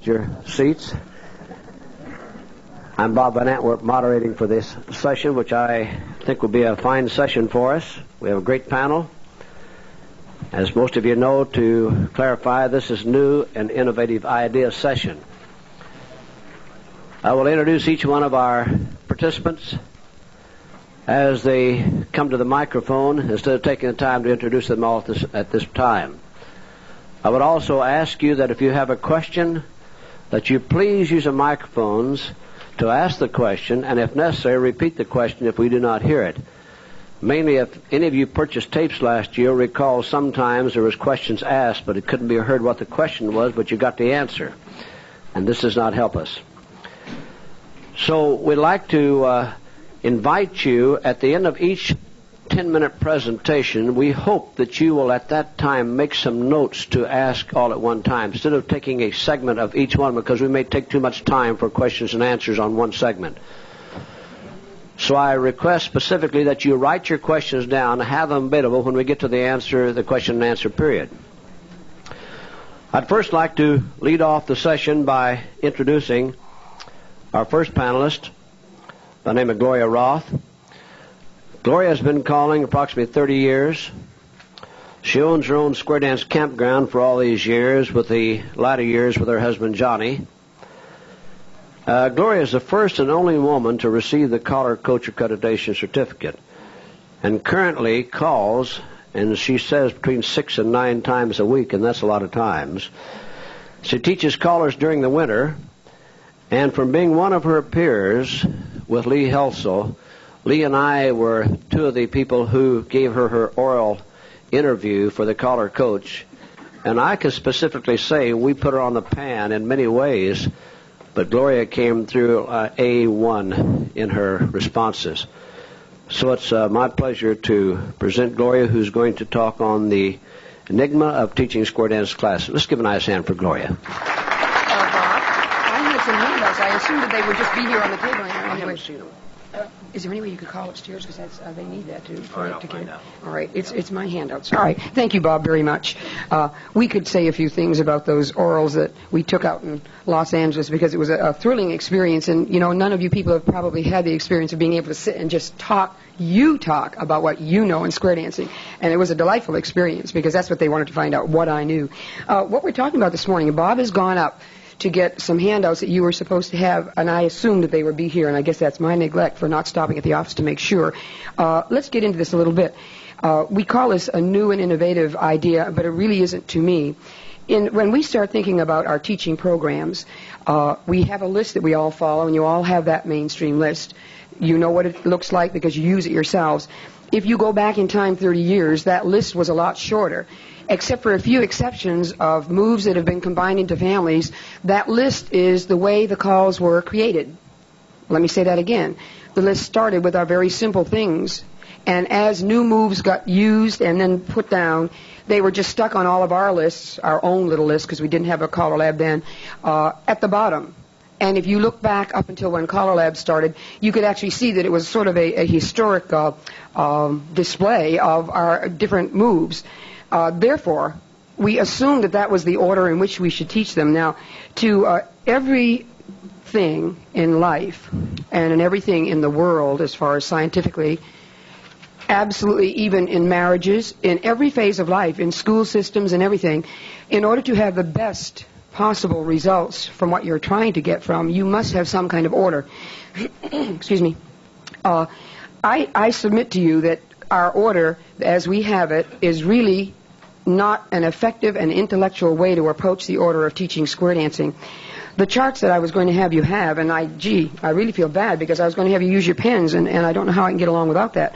Your seats. I'm Bob Van Antwerp moderating for this session, which I think will be a fine session for us. We have a great panel. As most of you know, to clarify, this is new and innovative idea session. I will introduce each one of our participants as they come to the microphone instead of taking the time to introduce them all at this time. I would also ask you that if you have a question, that you please use the microphones to ask the question, and if necessary, repeat the question if we do not hear it. Mainly, if any of you purchased tapes last year, recall sometimes there was questions asked, but it couldn't be heard what the question was, but you got the answer. And this does not help us. So we'd like to invite you at the end of each 10-minute presentation. We hope that you will at that time make some notes to ask all at one time instead of taking a segment of each one, because we may take too much time for questions and answers on one segment. So I request specifically that you write your questions down and have them available when we get to the question and answer period. I'd first like to lead off the session by introducing our first panelist by the name of Gloria Roth. Gloria has been calling approximately 30 years. She owns her own square dance campground for all these years, with the latter years with her husband Johnny. Gloria is the first and only woman to receive the Caller Coach Accreditation Certificate, and currently calls, and she says between 6 and 9 times a week, and that's a lot of times. She teaches callers during the winter, and from being one of her peers with Lee Helsel, Lee and I were two of the people who gave her oral interview for the Caller Coach, and I can specifically say we put her on the pan in many ways, but Gloria came through A1 in her responses. So it's my pleasure to present Gloria, who's going to talk on the enigma of teaching square dance classes. Let's give a nice hand for Gloria. Bob, I had some handouts. I assumed that they would just be here on the table. I haven't seen them. Is there any way you could call upstairs, because they need that too? All right, I'll find out. All right, it's my handouts. All right, thank you, Bob, very much. We could say a few things about those orals that we took out in Los Angeles, because it was a thrilling experience, and none of you people have probably had the experience of being able to sit and just talk about what you know in square dancing, and it was a delightful experience, because that's what they wanted to find out, what I knew. What we're talking about this morning, Bob has gone up to get some handouts that you were supposed to have, and I assumed that they would be here, and I guess that's my neglect for not stopping at the office to make sure. Let's get into this a little bit. We call this a new and innovative idea, but it really isn't to me. When we start thinking about our teaching programs, we have a list that we all follow, and you all have that mainstream list. You know what it looks like because you use it yourselves. If you go back in time 30 years, that list was a lot shorter. Except for a few exceptions of moves that have been combined into families, that list is the way the calls were created. Let me say that again. The list started with our very simple things, and as new moves got used and then put down, they were just stuck on all of our lists, our own little list, because we didn't have a CALLERLAB then, at the bottom. And if you look back up until when CALLERLAB started, you could actually see that it was sort of a historic display of our different moves. Therefore, we assumed that was the order in which we should teach them. Now, to everything in life and in everything in the world, as far as scientifically, absolutely even in marriages, in every phase of life, in school systems and everything, in order to have the best possible results from what you're trying to get from, you must have some kind of order. Excuse me. I submit to you that our order, as we have it, is really not an effective and intellectual way to approach the order of teaching square dancing. The charts that I was going to have you have, and I really feel bad, because I was going to have you use your pens, and I don't know how I can get along without that.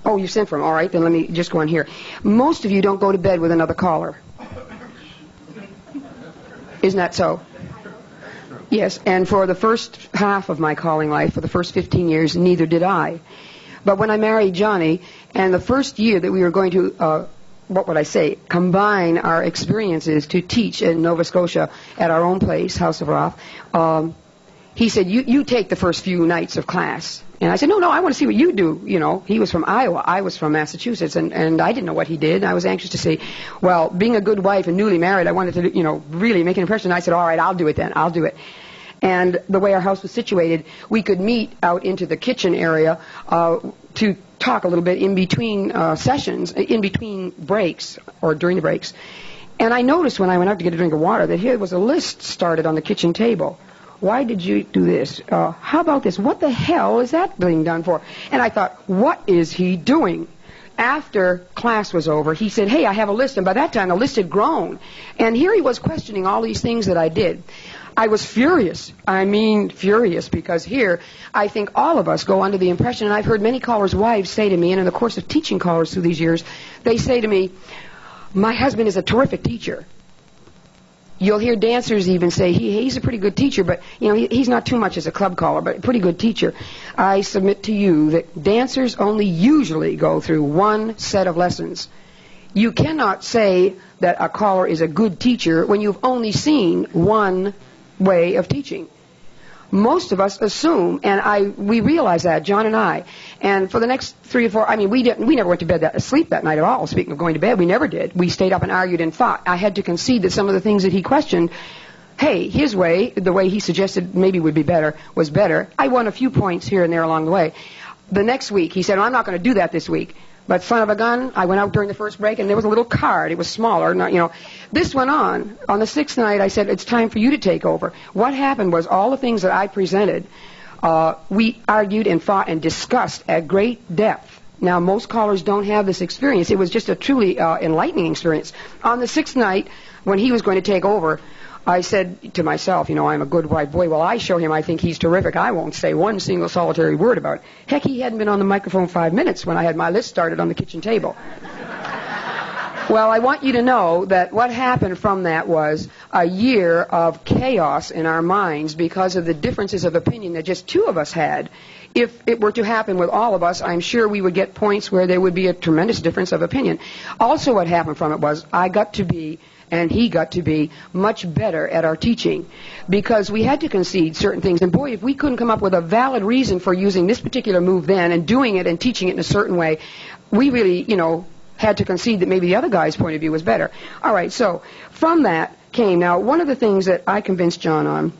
Oh, you sent for them. All right, then let me just go on here. Most of you don't go to bed with another caller. Isn't that so? Yes, and for the first half of my calling life, for the first 15 years, neither did I. But when I married Johnny, and the first year that we were going to combine our experiences to teach in Nova Scotia at our own place, House of Roth, he said, you take the first few nights of class. And I said, no, I want to see what you do. You know, he was from Iowa. I was from Massachusetts. And I didn't know what he did. I was anxious to see. Well, being a good wife and newly married, I wanted to, really make an impression. I said, all right, I'll do it then. I'll do it. And the way our house was situated, we could meet out into the kitchen area to talk a little bit in between sessions, in between breaks or during the breaks. And I noticed when I went out to get a drink of water that here was a list started on the kitchen table. Why did you do this? How about this? What the hell is that being done for? And I thought, what is he doing? After class was over, he said, hey, I have a list. And by that time, the list had grown. And here he was questioning all these things that I did. I was furious. I mean furious, because here I think all of us go under the impression, and I've heard many callers' wives say to me, and in the course of teaching callers through these years, they say to me, my husband is a terrific teacher. You'll hear dancers even say, he's a pretty good teacher, but he's not too much as a club caller, but a pretty good teacher. I submit to you that dancers only usually go through one set of lessons. You cannot say that a caller is a good teacher when you've only seen one way of teaching. Most of us assume, and we realize that, John and I, and for the next 3 or 4, we never went to bed asleep that night at all. Speaking of going to bed, we never did. We stayed up and argued and fought. I had to concede that some of the things that he questioned, hey, his way, the way he suggested maybe would be better, was better. I won a few points here and there along the way. The next week, he said, I'm not going to do that this week. But son of a gun, I went out during the first break, and there was a little card. It was smaller. This went on. On the 6th night, I said, it's time for you to take over. What happened was all the things that I presented, we argued and fought and discussed at great depth. Now, most callers don't have this experience. It was just a truly enlightening experience. On the 6th night, when he was going to take over, I said to myself, I'm a good wife. Boy, well, I show him I think he's terrific. I won't say one single solitary word about it. Heck, he hadn't been on the microphone 5 minutes when I had my list started on the kitchen table. Well, I want you to know that what happened from that was a year of chaos in our minds because of the differences of opinion that just 2 of us had. If it were to happen with all of us, I'm sure we would get points where there would be a tremendous difference of opinion. Also, what happened from it was I got to be, and he got to be, much better at our teaching because we had to concede certain things. And boy, if we couldn't come up with a valid reason for using this particular move then and doing it and teaching it in a certain way, we really, had to concede that maybe the other guy's point of view was better. All right, so from that came, now, one of the things that I convinced John on,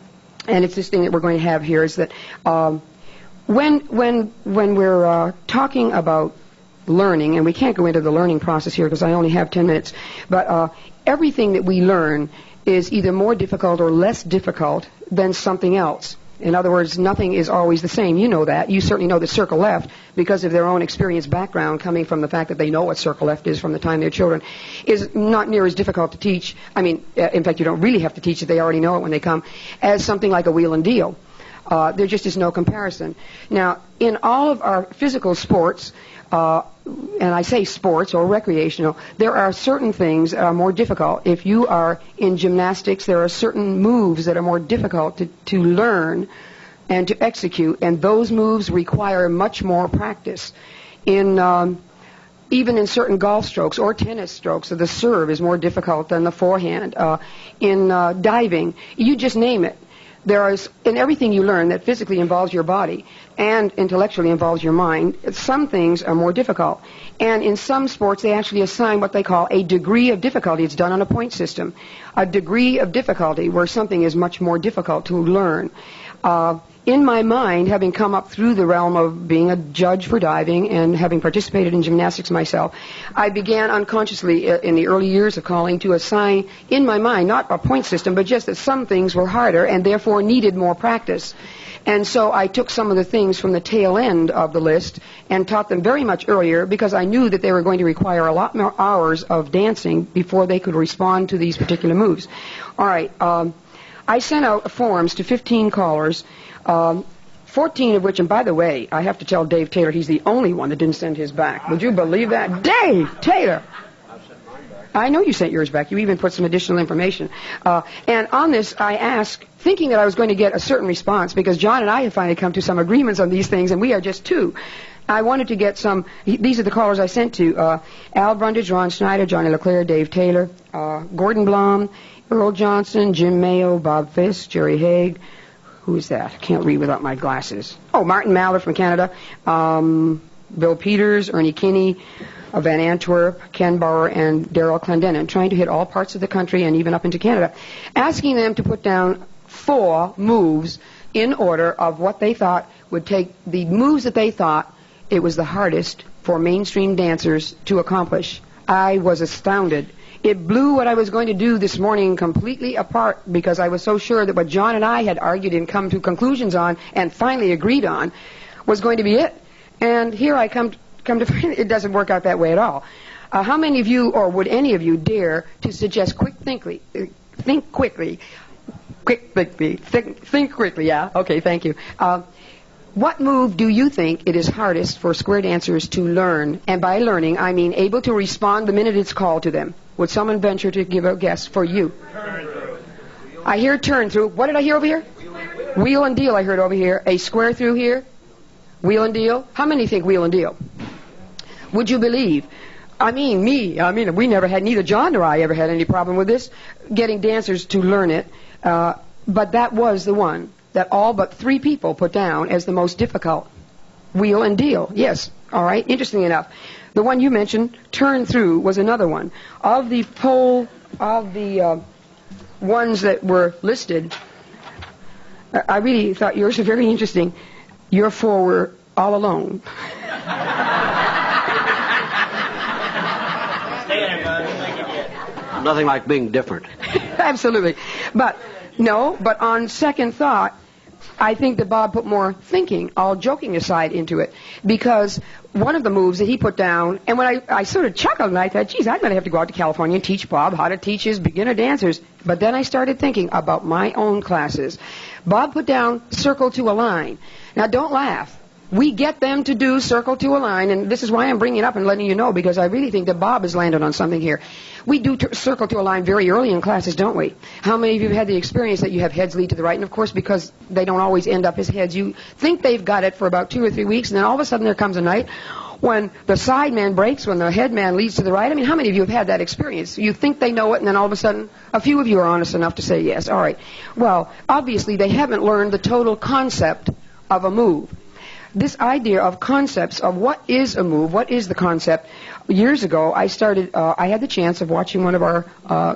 and it's this thing that we're going to have here, is that when we're talking about learning, and we can't go into the learning process here because I only have 10 minutes, but everything that we learn is either more difficult or less difficult than something else. In other words, nothing is always the same. You know that. You certainly know that circle left, because of their own experience background coming from the fact that they know what circle left is from the time they're children, is not near as difficult to teach. In fact, you don't really have to teach it. They already know it when they come, as something like a wheel and deal. There just is no comparison. Now, in all of our physical sports, and I say sports or recreational, there are certain things that are more difficult. If you are in gymnastics, there are certain moves that are more difficult to learn and to execute, and those moves require much more practice. Even in certain golf strokes or tennis strokes, the serve is more difficult than the forehand. In diving, you just name it. There is, in everything you learn that physically involves your body and intellectually involves your mind, some things are more difficult. And in some sports, they actually assign what they call a degree of difficulty. It's done on a point system. A degree of difficulty where something is much more difficult to learn. In my mind, having come up through the realm of being a judge for diving and having participated in gymnastics myself, I began unconsciously in the early years of calling to assign, in my mind, not a point system, but just that some things were harder and therefore needed more practice. And so I took some of the things from the tail end of the list and taught them very much earlier because I knew that they were going to require a lot more hours of dancing before they could respond to these particular moves. All right. I sent out forms to 15 callers, 14 of which, and by the way, I have to tell Dave Taylor he's the only one that didn't send his back. Would you believe that? Dave Taylor! I know you sent yours back. You even put some additional information. And on this, I asked, thinking that I was going to get a certain response, because John and I have finally come to some agreements on these things, and we are just 2. I wanted to get some, these are the callers I sent to, Al Brundage, Ron Schneider, Johnny LeClaire, Dave Taylor, Gordon Blum, Earl Johnson, Jim Mayo, Bob Fisk, Jerry Haig, Who is that? I can't read without my glasses. Oh, Martin Mallard from Canada. Bill Peters, Ernie Kinney, Van Antwerp, Ken Bauer, and Daryl Clendenin, trying to hit all parts of the country and even up into Canada, asking them to put down 4 moves in order of what they thought would take the moves that they thought it was the hardest for mainstream dancers to accomplish. I was astounded. It blew what I was going to do this morning completely apart because I was so sure that what John and I had argued and come to conclusions on and finally agreed on was going to be it. And here I come to find it doesn't work out that way at all. How many of you, or would any of you, dare to suggest think quickly, yeah? Okay, thank you. What move do you think it is hardest for square dancers to learn? And by learning, I mean able to respond the minute it's called to them. Would someone venture to give a guess for you? Turn through. I hear turn through. What did I hear over here? Wheel and deal I heard over here. A square through here. Wheel and deal. How many think wheel and deal? Would you believe? I mean, we never had, neither John nor I ever had any problem with this, getting dancers to learn it. But that was the one that all but 3 people put down as the most difficult. Wheel and deal. Yes. All right. Interesting enough. The one you mentioned, turn through, was another one. Of the ones that were listed, I really thought yours were very interesting. Your 4 were all alone. Nothing like being different. Absolutely. But on second thought, I think that Bob put more thinking, all joking aside, into it. Because one of the moves that he put down, and when I sort of chuckled and I thought, geez, I'm going to have to go out to California and teach Bob how to teach his beginner dancers. But then I started thinking about my own classes. Bob put down circle to a line. Now, don't laugh. We get them to do circle to a line, and this is why I'm bringing it up and letting you know, because I really think that Bob has landed on something here. We do circle to a line very early in classes, don't we? How many of you have had the experience that you have heads lead to the right? And, of course, because they don't always end up as heads, you think they've got it for about 2 or 3 weeks, and then all of a sudden there comes a night when the side man breaks, when the head man leads to the right. I mean, how many of you have had that experience? You think they know it, and then all of a sudden, a few of you are honest enough to say yes. All right. Well, obviously, they haven't learned the total concept of a move. This idea of concepts of what is a move, what is the concept. Years ago, I had the chance of watching one of our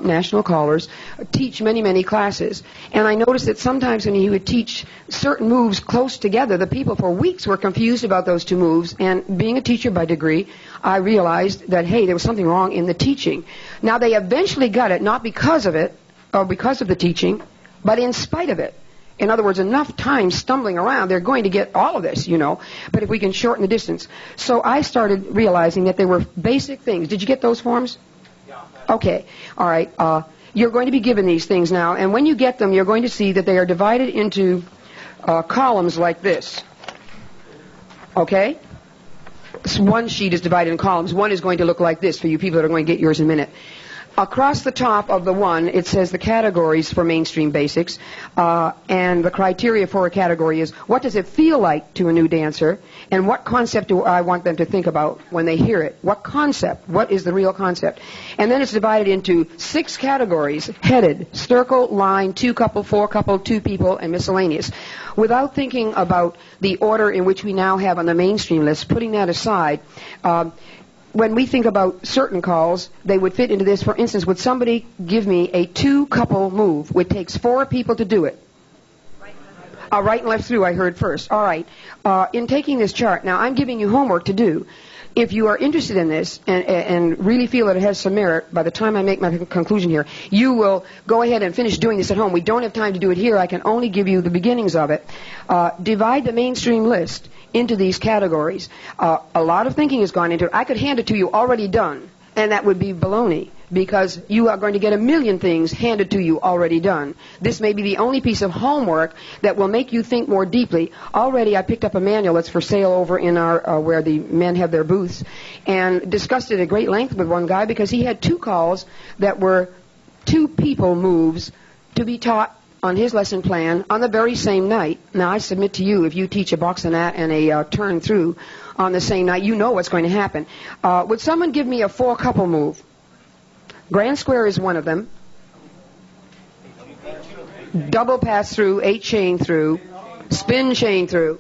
national callers teach many, many classes. And I noticed that sometimes when he would teach certain moves close together, the people for weeks were confused about those 2 moves. And being a teacher by degree, I realized that, hey, there was something wrong in the teaching. Now, they eventually got it, not because of it, or because of the teaching, but in spite of it. In other words, enough time stumbling around, they're going to get all of this, but if we can shorten the distance. So I started realizing that there were basic things. Did you get those forms? Yeah. Okay. All right. You're going to be given these things now, and when you get them, you're going to see that they are divided into columns like this. Okay? One sheet is divided in columns. One is going to look like this for you people that are going to get yours in a minute. Across the top of the one, it says the categories for mainstream basics, and the criteria for a category is what does it feel like to a new dancer, and what concept do I want them to think about when they hear it? What concept? What is the real concept? And then it's divided into 6 categories, headed, circle, line, 2 couple, 4 couple, 2 people, and miscellaneous. Without thinking about the order in which we now have on the mainstream list, putting that aside, when we think about certain calls, they would fit into this. For instance, would somebody give me a 2-couple move, which takes 4 people to do it? Right and left through, I heard first. All right. In taking this chart, now I'm giving you homework to do. If you are interested in this and really feel that it has some merit, by the time I make my conclusion here, you will go ahead and finish doing this at home. We don't have time to do it here. I can only give you the beginnings of it. Divide the mainstream list into these categories. A lot of thinking has gone into it. I could hand it to you already done, and that would be baloney, because you are going to get a million things handed to you already done. This may be the only piece of homework that will make you think more deeply. Already I picked up a manual that's for sale over in our where the men have their booths, and discussed it at great length with one guy because he had 2 calls that were 2 people moves to be taught on his lesson plan on the very same night. Now, I submit to you, if you teach a boxinette and a turn through on the same night, you know what's going to happen. Would someone give me a 4-couple move? Grand square is one of them. double pass through, 8 chain through, spin chain through.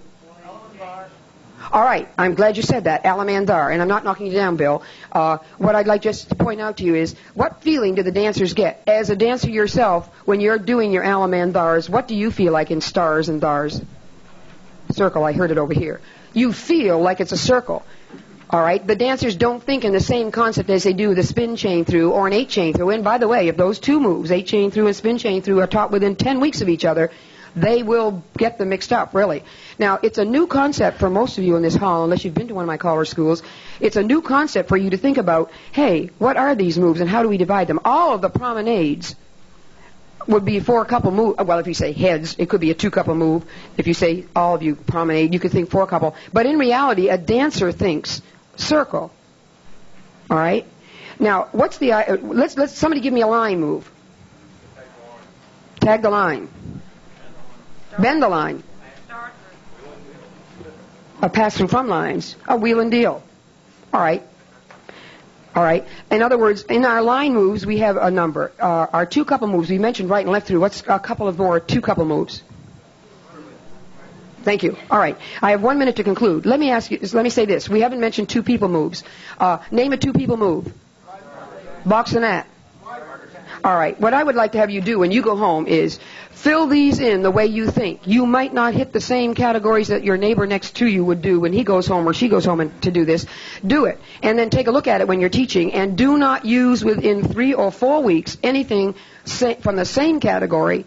All right, I'm glad you said that, Alamandar, and I'm not knocking you down, Bill. What I'd like just to point out to you is, what feeling do the dancers get? As a dancer yourself, when you're doing your Alamandars, what do you feel like in stars and dars? Circle, I heard it over here. You feel like it's a circle. All right, the dancers don't think in the same concept as they do the spin chain through or an 8 chain through. And by the way, if those two moves, 8 chain through and spin chain through, are taught within 10 weeks of each other, they will get them mixed up, really. Now, it's a new concept for most of you in this hall, unless you've been to one of my caller schools. It's a new concept for you to think about, hey, what are these moves and how do we divide them? All of the promenades would be 4 couple move. Well, if you say heads, it could be a 2 couple move. If you say all of you promenade, you could think 4 couple. But in reality, a dancer thinks circle. All right? Now, what's the... let's somebody give me a line move. Tag the line. Bend the line. A pass through from lines. A wheel and deal. All right. All right. In other words, in our line moves, we have a number. Our 2 couple moves, we mentioned right and left through. What's a couple of more 2 couple moves? Thank you. All right. I have 1 minute to conclude. Let me ask you. Let me say this. We haven't mentioned 2 people moves. Name a 2 people move. Box and that. All right. What I would like to have you do when you go home is fill these in the way you think. You might not hit the same categories that your neighbor next to you would do when he goes home or she goes home to do this. Do it. And then take a look at it when you're teaching. And do not use within 3 or 4 weeks anything from the same category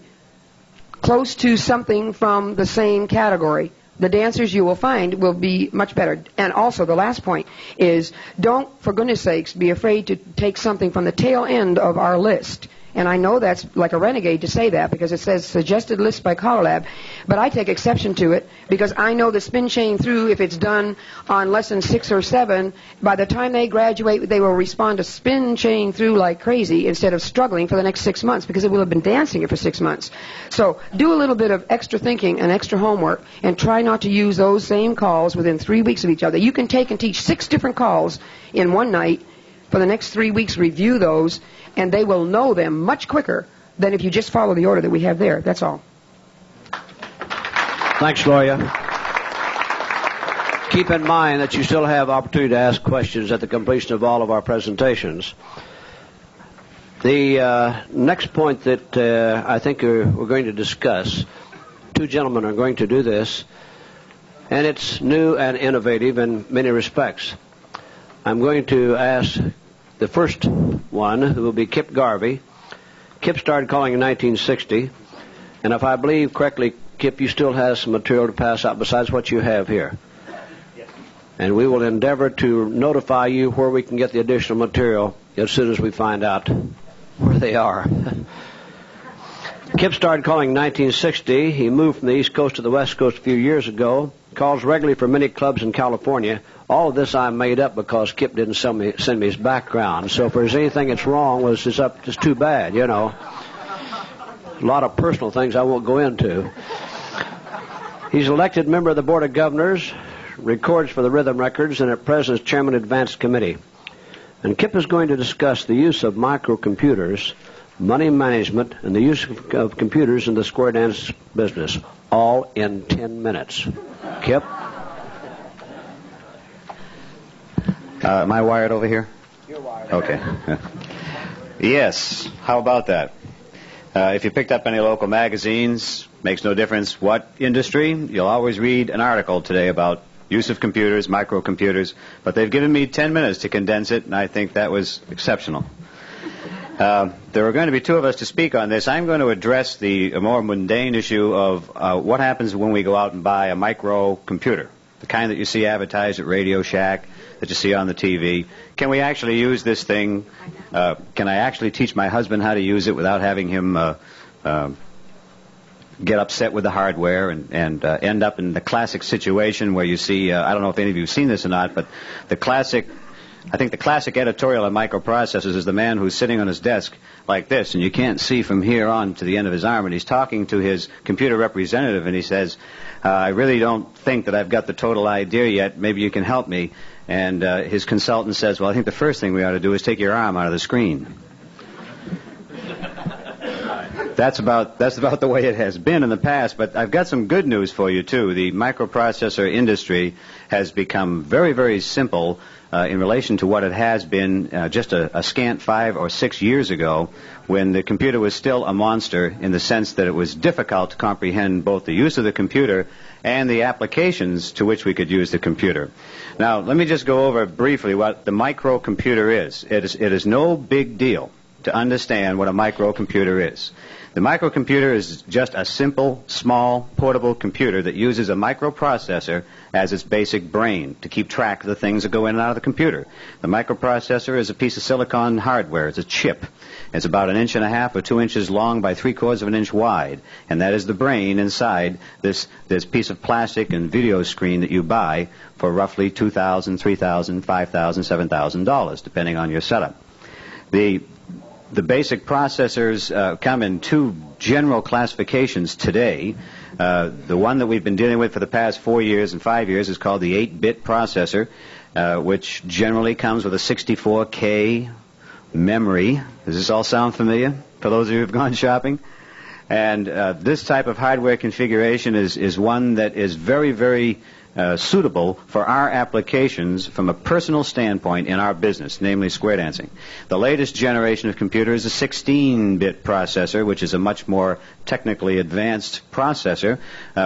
close to something from the same category. The dancers you will find will be much better. And also, the last point is, don't, for goodness sakes, be afraid to take something from the tail end of our list. And I know that's like a renegade to say that because it says suggested list by CALLERLAB, but I take exception to it because I know the spin chain through, if it's done on lesson 6 or 7, by the time they graduate, they will respond to spin chain through like crazy instead of struggling for the next 6 months because they will have been dancing it for 6 months. So do a little bit of extra thinking and extra homework and try not to use those same calls within 3 weeks of each other. You can take and teach 6 different calls in one night. For the next 3 weeks, review those, and they will know them much quicker than if you just follow the order that we have there. That's all. Thanks, Gloria. Keep in mind that you still have opportunity to ask questions at the completion of all of our presentations. The next point that I think we're going to discuss, 2 gentlemen are going to do this, and it's new and innovative in many respects. I'm going to ask the first one, who will be Kip Garvey. Kip started calling in 1960, and if I believe correctly, Kip, you still have some material to pass out besides what you have here. Yes. And we will endeavor to notify you where we can get the additional material as soon as we find out where they are. Kip started calling in 1960. He moved from the East Coast to the West Coast a few years ago. Calls regularly for many clubs in California. All of this I made up because Kip didn't send me his background. So if there's anything that's wrong, well, it's too bad, you know. A lot of personal things I won't go into. He's elected member of the Board of Governors, records for the Rhythm Records, and at present is chairman of Advanced Committee. And Kip is going to discuss the use of microcomputers, money management, and the use of computers in the square dance business, all in 10 minutes. Kip? Am I wired over here? You're wired. Okay. Yes. How about that? If you picked up any local magazines, makes no difference what industry, you'll always read an article today about use of computers, microcomputers, but they've given me 10 minutes to condense it, and I think that was exceptional. There are going to be 2 of us to speak on this. I'm going to address the more mundane issue of what happens when we go out and buy a microcomputer, the kind that you see advertised at Radio Shack, that you see on the TV. Can we actually use this thing? Can I actually teach my husband how to use it without having him get upset with the hardware and end up in the classic situation where you see, I don't know if any of you have seen this or not, but I think the classic editorial on microprocessors is the man who's sitting on his desk like this, and you can't see from here on to the end of his arm, and he's talking to his computer representative, and he says, I really don't think that I've got the total idea yet. Maybe you can help me. And his consultant says, well, I think the first thing we ought to do is take your arm out of the screen. That's about the way it has been in the past, but I've got some good news for you, too. The microprocessor industry has become very, very simple in relation to what it has been just a scant 5 or 6 years ago, when the computer was still a monster in the sense that it was difficult to comprehend both the use of the computer and the applications to which we could use the computer. Now, let me just go over briefly what the microcomputer is. It is no big deal to understand what a microcomputer is. The microcomputer is just a simple, small, portable computer that uses a microprocessor as its basic brain to keep track of the things that go in and out of the computer. The microprocessor is a piece of silicon hardware. It's a chip. It's about 1.5 inches or 2 inches long by 3/4 of an inch wide, and that is the brain inside this piece of plastic and video screen that you buy for roughly $2,000, $3,000, $5,000, $7,000, depending on your setup. The basic processors come in 2 general classifications today. The one that we've been dealing with for the past 4 years and 5 years is called the 8-bit processor, which generally comes with a 64K memory. Does this all sound familiar for those of you who have gone shopping? And this type of hardware configuration is one that is very, very suitable for our applications from a personal standpoint in our business, namely square dancing. The latest generation of computer is a 16-bit processor, which is a much more technically advanced processor,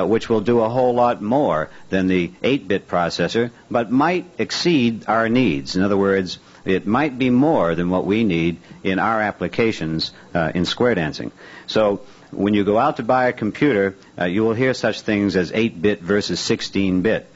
which will do a whole lot more than the 8-bit processor, but might exceed our needs. In other words, it might be more than what we need in our applications in square dancing. So when you go out to buy a computer, you will hear such things as 8-bit versus 16-bit.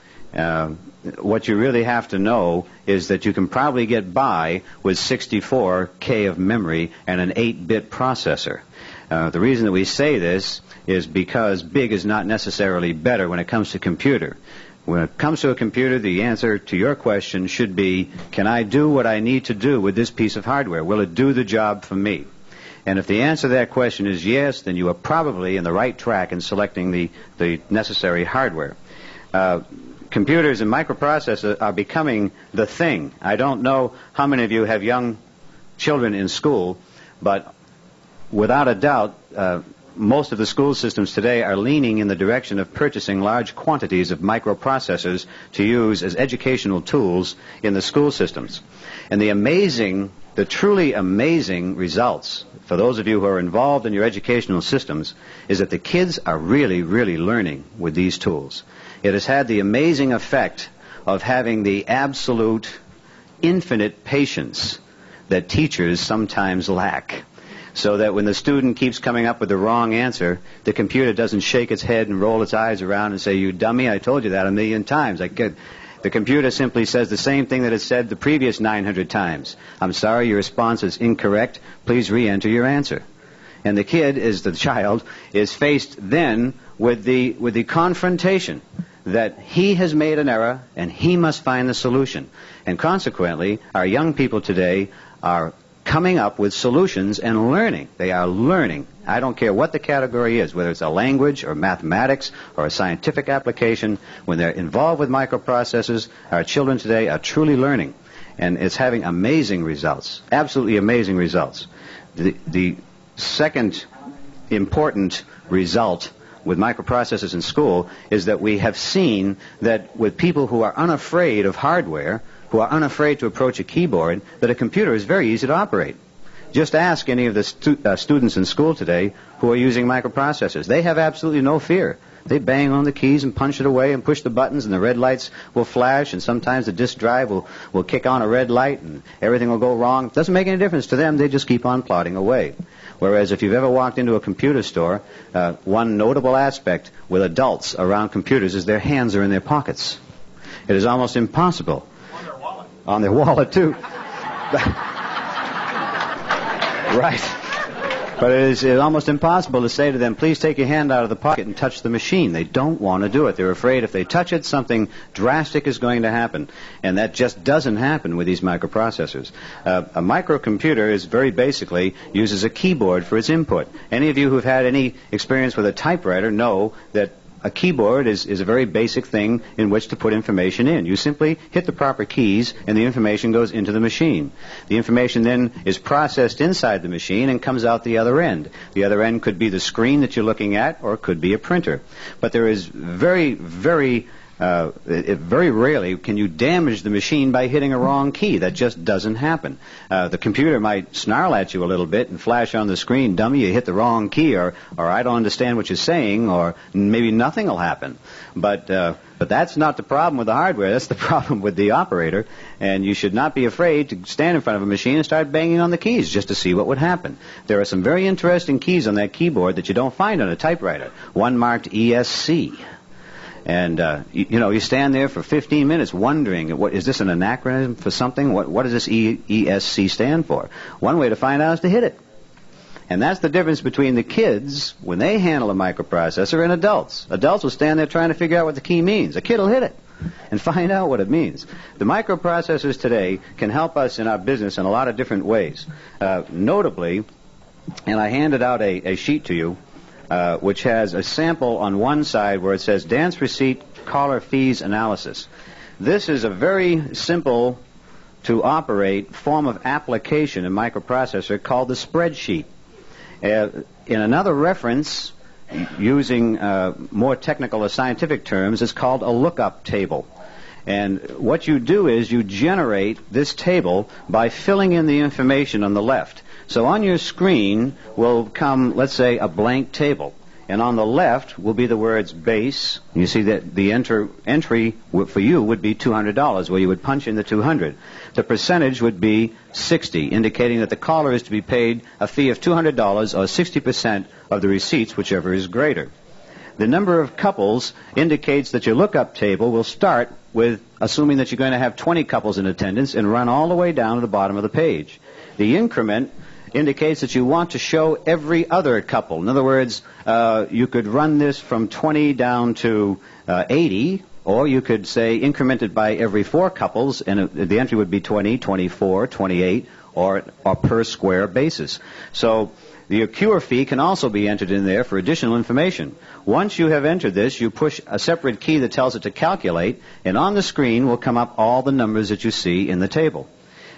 What you really have to know is that you can probably get by with 64K of memory and an 8-bit processor. The reason that we say this is because big is not necessarily better when it comes to computer. When it comes to a computer, the answer to your question should be, can I do what I need to do with this piece of hardware? Will it do the job for me? And if the answer to that question is yes, then you are probably in the right track in selecting the necessary hardware. Computers and microprocessors are becoming the thing. I don't know how many of you have young children in school, but without a doubt, most of the school systems today are leaning in the direction of purchasing large quantities of microprocessors to use as educational tools in the school systems. And the truly amazing results for those of you who are involved in your educational systems is that the kids are really, really learning with these tools. It has had the amazing effect of having the absolute infinite patience that teachers sometimes lack. So that when the student keeps coming up with the wrong answer, the computer doesn't shake its head and roll its eyes around and say, "You dummy, I told you that 1,000,000 times." The computer simply says the same thing that it said the previous 900 times. "I'm sorry, your response is incorrect. Please re-enter your answer." And the child, is faced then with the confrontation that he has made an error and he must find the solution. And consequently, our young people today are coming up with solutions and learning. They are learning. I don't care what the category is, whether it's a language or mathematics or a scientific application. When they're involved with microprocessors, our children today are truly learning. And it's having amazing results, absolutely amazing results. The second important result with microprocessors in school is that we have seen that with people who are unafraid of hardware, who are unafraid to approach a keyboard, that a computer is very easy to operate. Just ask any of the students in school today who are using microprocessors. They have absolutely no fear. They bang on the keys and punch it away and push the buttons, and the red lights will flash, and sometimes the disk drive will kick on a red light and everything will go wrong. It doesn't make any difference to them. They just keep on plodding away. Whereas if you've ever walked into a computer store, one notable aspect with adults around computers is their hands are in their pockets. It is almost impossible. On their wallet, too. Right. But it is almost impossible to say to them, please take your hand out of the pocket and touch the machine. They don't want to do it. They're afraid if they touch it, something drastic is going to happen. And that just doesn't happen with these microprocessors. A microcomputer is very basically uses a keyboard for its input. Any of you who've had any experience with a typewriter know that a keyboard is a very basic thing in which to put information in. You simply hit the proper keys and the information goes into the machine. The information then is processed inside the machine and comes out the other end. The other end could be the screen that you're looking at, or it could be a printer. But there is very rarely can you damage the machine by hitting a wrong key. That just doesn't happen. The computer might snarl at you a little bit and flash on the screen, "Dummy, you hit the wrong key," or "I don't understand what you're saying," or maybe nothing will happen. But that's not the problem with the hardware. That's the problem with the operator. And you should not be afraid to stand in front of a machine and start banging on the keys just to see what would happen. There are some very interesting keys on that keyboard that you don't find on a typewriter. One marked ESC. And, you stand there for 15 minutes wondering, is this an anachronism for something? What does this ESC stand for? One way to find out is to hit it. And that's the difference between the kids, when they handle a microprocessor, and adults. Adults will stand there trying to figure out what the key means. A kid will hit it and find out what it means. The microprocessors today can help us in our business in a lot of different ways. Notably, and I handed out a sheet to you, which has a sample on one side where it says Dance Receipt Caller Fees Analysis. This is a very simple to operate form of application in microprocessor called the spreadsheet. In another reference, using more technical or scientific terms, it's called a lookup table. And what you do is you generate this table by filling in the information on the left. So on your screen will come, let's say, a blank table. And on the left will be the words base. You see that the entry for you would be $200, where you would punch in the 200. The percentage would be 60, indicating that the caller is to be paid a fee of $200 or 60% of the receipts, whichever is greater. The number of couples indicates that your lookup table will start with assuming that you're going to have 20 couples in attendance and run all the way down to the bottom of the page. The increment indicates that you want to show every other couple. In other words, you could run this from 20 down to 80, or you could say increment it by every 4 couples, and the entry would be 20, 24, 28, or per square basis. So the cure fee can also be entered in there for additional information. Once you have entered this, you push a separate key that tells it to calculate, and on the screen will come up all the numbers that you see in the table.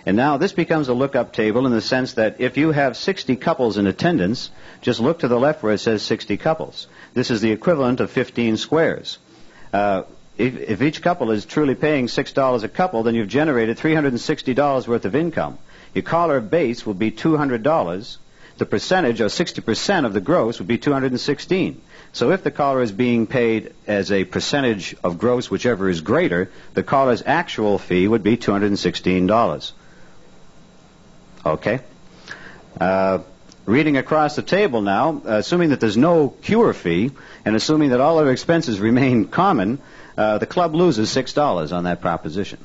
And now this becomes a lookup table in the sense that if you have 60 couples in attendance, just look to the left where it says 60 couples. This is the equivalent of 15 squares. If each couple is truly paying $6 a couple, then you've generated $360 worth of income. Your caller base will be $200. The percentage, or 60% of the gross, would be $216. So if the caller is being paid as a percentage of gross, whichever is greater, the caller's actual fee would be $216. Okay. Reading across the table now, assuming that there's no cure fee, and assuming that all other expenses remain common, the club loses $6 on that proposition.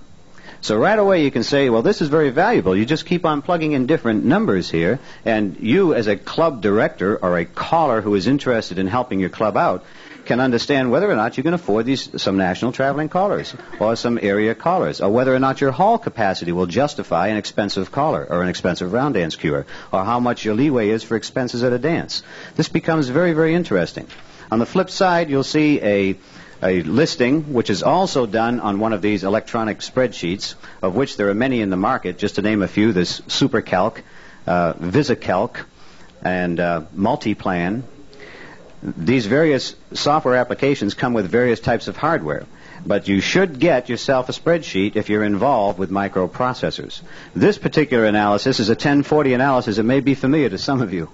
So right away you can say, well, this is very valuable. You just keep on plugging in different numbers here, and you as a club director or a caller who is interested in helping your club out can understand whether or not you can afford some national traveling callers or some area callers, or whether or not your hall capacity will justify an expensive caller or an expensive round dance cure, or how much your leeway is for expenses at a dance. This becomes very, very interesting. On the flip side, you'll see a listing, which is also done on one of these electronic spreadsheets, of which there are many in the market. Just to name a few, there's SuperCalc, VisiCalc, and Multiplan. These various software applications come with various types of hardware, but you should get yourself a spreadsheet if you're involved with microprocessors. This particular analysis is a 1040 analysis. It may be familiar to some of you,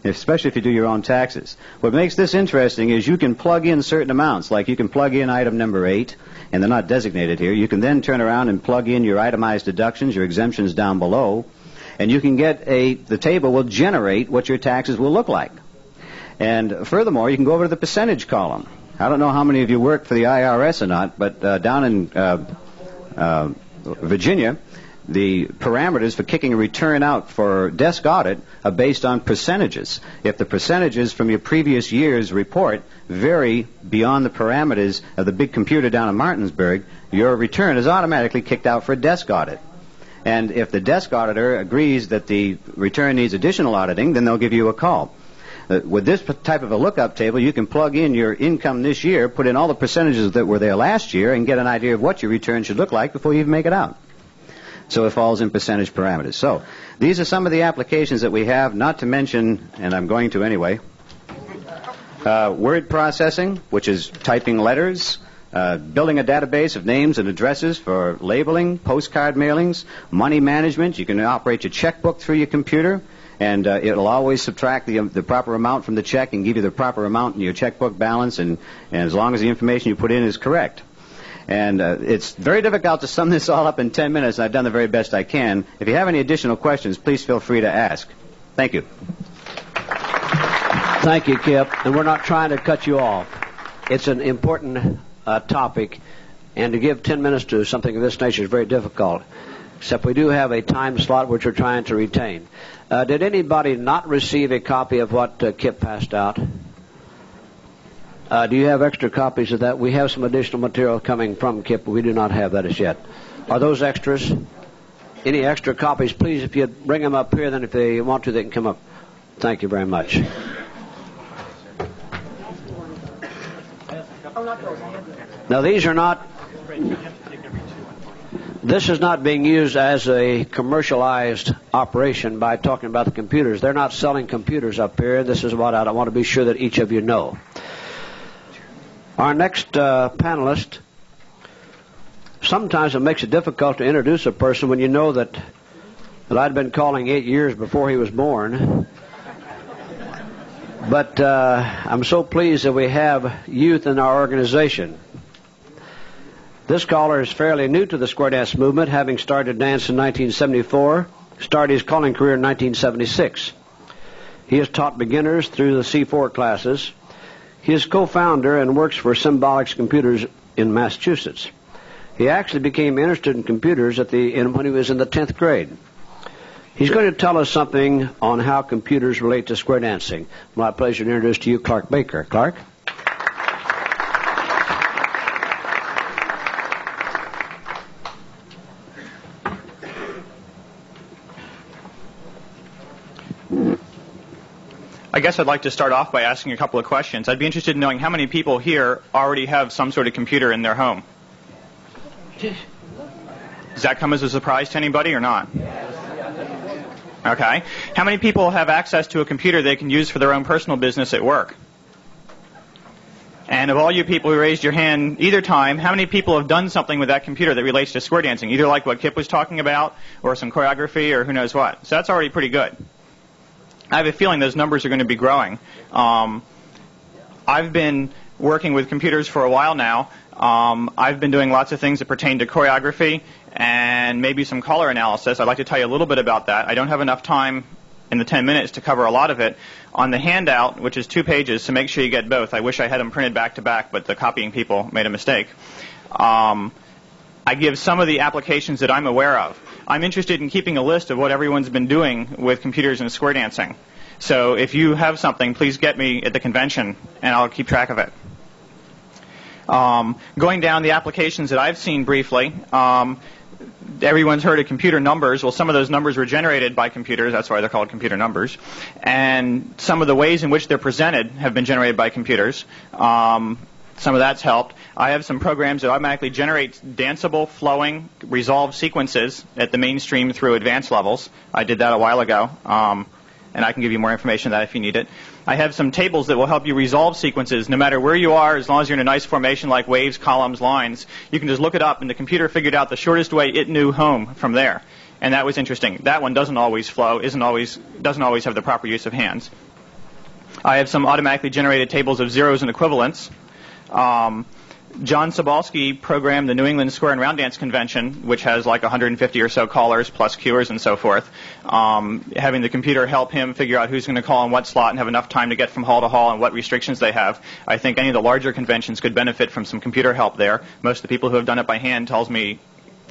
especially if you do your own taxes. What makes this interesting is you can plug in certain amounts, like you can plug in item number 8, and they're not designated here. You can then turn around and plug in your itemized deductions, your exemptions down below, and you can get the table will generate what your taxes will look like. And furthermore, you can go over to the percentage column. I don't know how many of you work for the IRS or not, but down in Virginia, the parameters for kicking a return out for desk audit are based on percentages. If the percentages from your previous year's report vary beyond the parameters of the big computer down in Martinsburg, your return is automatically kicked out for a desk audit. And if the desk auditor agrees that the return needs additional auditing, then they'll give you a call. With this type of a lookup table, you can plug in your income this year, put in all the percentages that were there last year, and get an idea of what your return should look like before you even make it out. So it falls in percentage parameters. So these are some of the applications that we have, not to mention, and I'm going to anyway, word processing, which is typing letters, building a database of names and addresses for labeling, postcard mailings, money management. You can operate your checkbook through your computer, and it'll always subtract the proper amount from the check and give you the proper amount in your checkbook balance, and as long as the information you put in is correct. And it's very difficult to sum this all up in 10 minutes, and I've done the very best I can. If you have any additional questions, please feel free to ask. Thank you. Thank you, Kip. And we're not trying to cut you off. It's an important topic, and to give 10 minutes to something of this nature is very difficult, except we do have a time slot which we're trying to retain. Did anybody not receive a copy of what Kip passed out? Do you have extra copies of that? We have some additional material coming from Kip, but we do not have that as yet. Are those extras? Any extra copies? Please, if you bring them up here, then if they want to, they can come up. Thank you very much. Now, these are not... This is not being used as a commercialized operation by talking about the computers. They're not selling computers up here. This is what I want to be sure that each of you know. Our next panelist, sometimes it makes it difficult to introduce a person when you know that I'd been calling 8 years before he was born. But I'm so pleased that we have youth in our organization. This caller is fairly new to the square dance movement, having started dance in 1974, started his calling career in 1976. He has taught beginners through the C4 classes. He is co-founder and works for Symbolics Computers in Massachusetts. He actually became interested in computers when he was in the 10th grade. He's going to tell us something on how computers relate to square dancing. My pleasure to introduce to you Clark Baker. Clark? I guess I'd like to start off by asking a couple of questions. I'd be interested in knowing how many people here already have some sort of computer in their home. Does that come as a surprise to anybody or not? Okay. How many people have access to a computer they can use for their own personal business at work? And of all you people who raised your hand either time, how many people have done something with that computer that relates to square dancing, either like what Kip was talking about or some choreography or who knows what? So that's already pretty good. I have a feeling those numbers are going to be growing. I've been working with computers for a while now. I've been doing lots of things that pertain to choreography and maybe some color analysis. I'd like to tell you a little bit about that. I don't have enough time in the 10 minutes to cover a lot of it. On the handout, which is 2 pages, so make sure you get both. I wish I had them printed back to back, but the copying people made a mistake. I give some of the applications that I'm aware of. I'm interested in keeping a list of what everyone's been doing with computers and square dancing. So if you have something, please get me at the convention, and I'll keep track of it. Going down the applications that I've seen briefly, everyone's heard of computer numbers. Well, some of those numbers were generated by computers. That's why they're called computer numbers. And some of the ways in which they're presented have been generated by computers. Some of that's helped. I have some programs that automatically generate danceable, flowing, resolved sequences at the mainstream through advanced levels. I did that a while ago, and I can give you more information on that if you need it. I have some tables that will help you resolve sequences no matter where you are, as long as you're in a nice formation like waves, columns, lines. You can just look it up, and the computer figured out the shortest way it knew home from there. And that was interesting. That one doesn't always flow, doesn't always have the proper use of hands. I have some automatically generated tables of zeros and equivalents. John Sobalski programmed the New England Square and Round Dance Convention, which has like 150 or so callers plus cuers and so forth. Having the computer help him figure out who's going to call in what slot and have enough time to get from hall to hall and what restrictions they have. I think any of the larger conventions could benefit from some computer help there. Most of the people who have done it by hand tells me,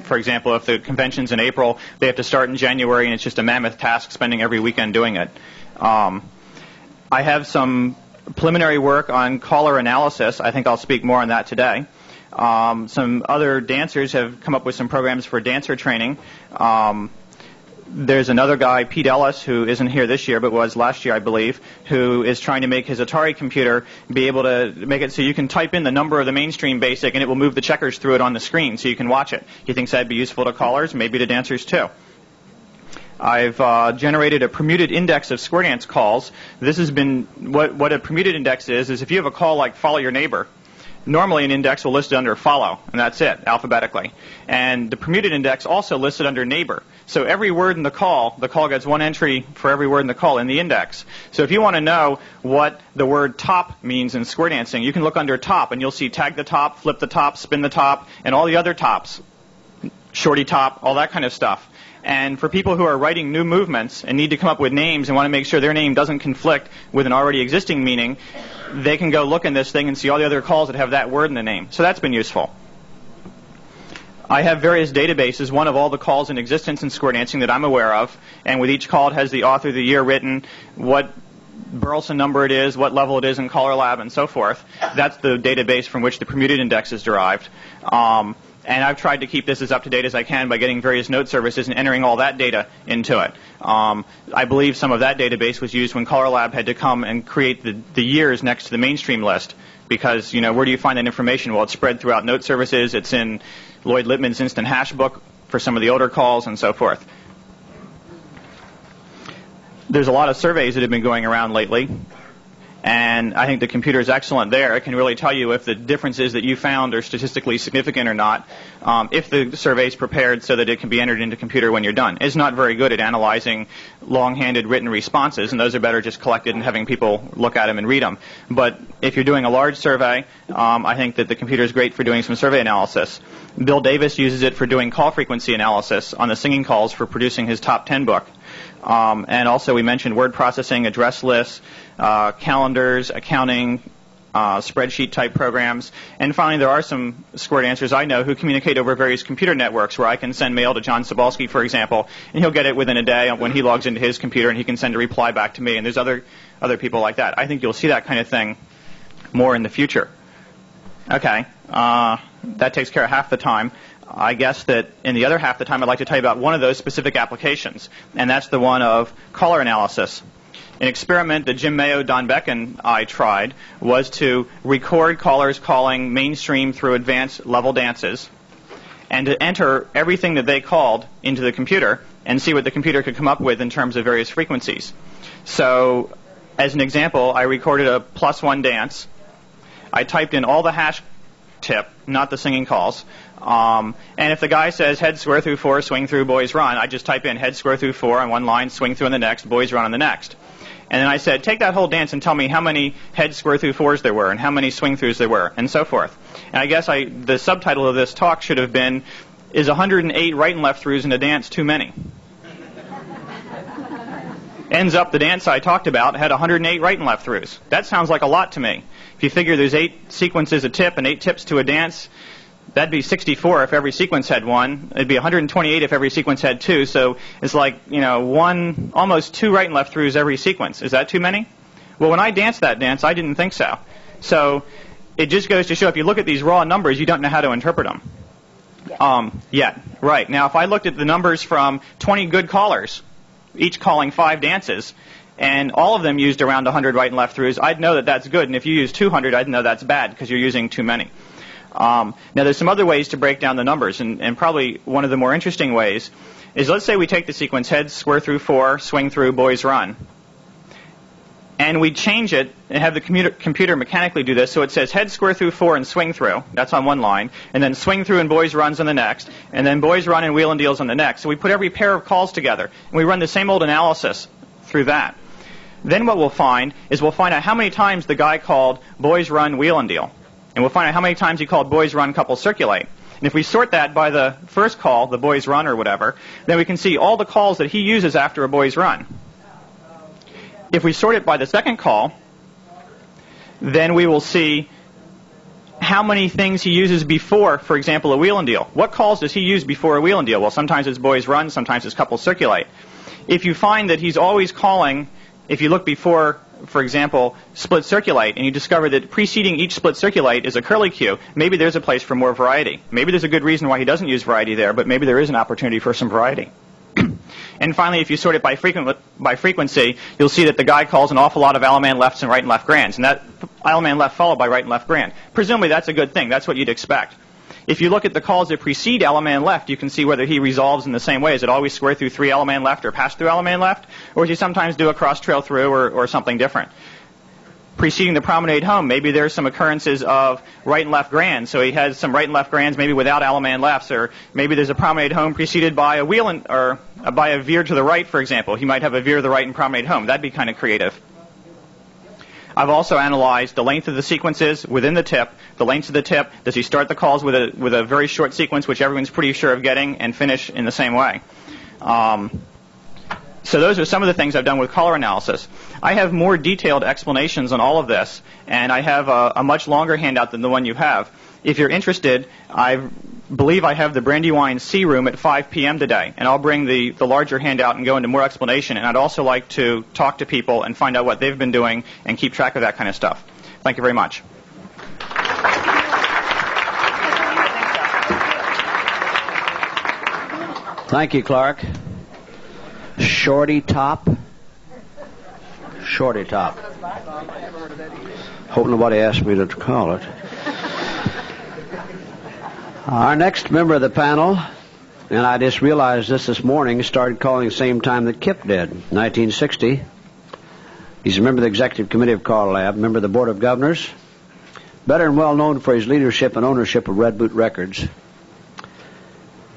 for example, if the convention's in April, they have to start in January, and it's just a mammoth task spending every weekend doing it. I have some preliminary work on caller analysis. I think I'll speak more on that today. Some other dancers have come up with some programs for dancer training. There's another guy, Pete Ellis, who isn't here this year but was last year, I believe, who is trying to make his Atari computer be able to make it so you can type in the number of the mainstream BASIC and it will move the checkers through it on the screen so you can watch it. He thinks that'd be useful to callers, maybe to dancers too. I've generated a permuted index of square dance calls. This has been what a permuted index is if you have a call like follow your neighbor, normally an index will list it under follow, and that's it, alphabetically. And the permuted index also lists it under neighbor. So every word in the call gets one entry for every word in the call in the index. So if you want to know what the word top means in square dancing, you can look under top, and you'll see tag the top, flip the top, spin the top, and all the other tops, shorty top, all that kind of stuff. And for people who are writing new movements and need to come up with names and want to make sure their name doesn't conflict with an already existing meaning, they can go look in this thing and see all the other calls that have that word in the name. So that's been useful. I have various databases, one of all the calls in existence in square dancing that I'm aware of, and with each call it has the author, the year written, what Burleson number it is, what level it is in CALLERLAB, and so forth. That's the database from which the permuted index is derived. And I've tried to keep this as up-to-date as I can by getting various note services and entering all that data into it. I believe some of that database was used when CALLERLAB had to come and create the years next to the mainstream list. Because, where do you find that information? Well, it's spread throughout note services. It's in Lloyd Lippmann's instant hash book for some of the older calls and so forth. There's a lot of surveys that have been going around lately. And I think the computer is excellent there. It can really tell you if the differences that you found are statistically significant or not, if the survey is prepared so that it can be entered into computer when you're done. It's not very good at analyzing long-handed written responses, and those are better just collected and having people look at them and read them. But if you're doing a large survey, I think that the computer is great for doing some survey analysis. Bill Davis uses it for doing call frequency analysis on the singing calls for producing his top 10 book. And also we mentioned word processing, address lists, calendars, accounting, spreadsheet type programs. And finally, there are some square dancers I know who communicate over various computer networks where I can send mail to John Sobalski, for example, and he'll get it within a day when he logs into his computer, and he can send a reply back to me. And there's other people like that. I think you'll see that kind of thing more in the future. Okay, that takes care of half the time. I guess that in the other half the time I'd like to tell you about one of those specific applications, and that's the one of caller analysis. An experiment that Jim Mayo, Don Beck, and I tried was to record callers calling mainstream through advanced level dances and to enter everything that they called into the computer and see what the computer could come up with in terms of various frequencies. So, as an example, I recorded a +1 dance. I typed in all the hash tip, not the singing calls. And if the guy says head square through 4, swing through, boys run, I just type in head square through 4 on one line, swing through on the next, boys run on the next. And then I said, take that whole dance and tell me how many head square through 4s there were and how many swing throughs there were, and so forth. And I guess the subtitle of this talk should have been, is 108 right and left throughs in a dance too many? Ends up the dance I talked about had 108 right and left throughs. That sounds like a lot to me. If you figure there's 8 sequences a tip and 8 tips to a dance, that'd be 64 if every sequence had 1. It'd be 128 if every sequence had 2. So it's like, almost 2 right and left throughs every sequence. Is that too many? Well, when I danced that dance, I didn't think so. So it just goes to show if you look at these raw numbers, you don't know how to interpret them. Yet. Right. Now, if I looked at the numbers from 20 good callers, each calling 5 dances, and all of them used around 100 right and left throughs, I'd know that that's good. And if you use 200, I'd know that's bad because you're using too many. Now, there's some other ways to break down the numbers, and probably one of the more interesting ways is, let's say we take the sequence head square through 4, swing through, boys run, and we change it and have the computer mechanically do this, so it says head square through 4 and swing through, that's on one line, and then swing through and boys runs on the next, and then boys run and wheel and deals on the next. So we put every pair of calls together, and we run the same old analysis through that. Then what we'll find is we'll find out how many times the guy called boys run, wheel and deal. And we'll find out how many times he called boys run, couple circulate. And if we sort that by the first call, the boys run or whatever, then we can see all the calls that he uses after a boys run. If we sort it by the second call, then we will see how many things he uses before, for example, a wheel and deal. What calls does he use before a wheel and deal? Well, sometimes it's boys run, sometimes it's couple circulate. If you find that he's always calling, if you look before, for example, split circulate, and you discover that preceding each split circulate is a curly Q, maybe there's a place for more variety. Maybe there's a good reason why he doesn't use variety there, but maybe there is an opportunity for some variety. And finally, if you sort it by frequency, you'll see that the guy calls an awful lot of Allman lefts and right and left grands, and that Allman left followed by right and left grand. Presumably that's a good thing. That's what you'd expect. If you look at the calls that precede Allman left, you can see whether he resolves in the same way. Is it always square through 3 Allman left or pass through Allman left? Or does he sometimes do a cross trail through or something different? Preceding the promenade home, maybe there's some occurrences of right and left grands. So he has some right and left grands maybe without Allman lefts, or maybe there's a promenade home preceded by a wheel or by a veer to the right, for example. He might have a veer to the right in promenade home. That'd be kind of creative. I've also analyzed the length of the sequences within the tip, the lengths of the tip. Does he start the calls with a very short sequence, which everyone's pretty sure of getting, and finish in the same way? So those are some of the things I've done with caller analysis. I have more detailed explanations on all of this, and I have a much longer handout than the one you have. If you're interested, I believe I have the Brandywine C room at 5 p.m. today, and I'll bring the larger handout and go into more explanation. And I'd also like to talk to people and find out what they've been doing and keep track of that kind of stuff. Thank you very much. Thank you, Clark. Shorty top. Shorty top. Hope nobody asked me to call it. Our next member of the panel, and I just realized this morning, started calling the same time that Kip did, 1960. He's a member of the Executive Committee of CALLERLAB, member of the Board of Governors, better and well known for his leadership and ownership of Red Boot Records.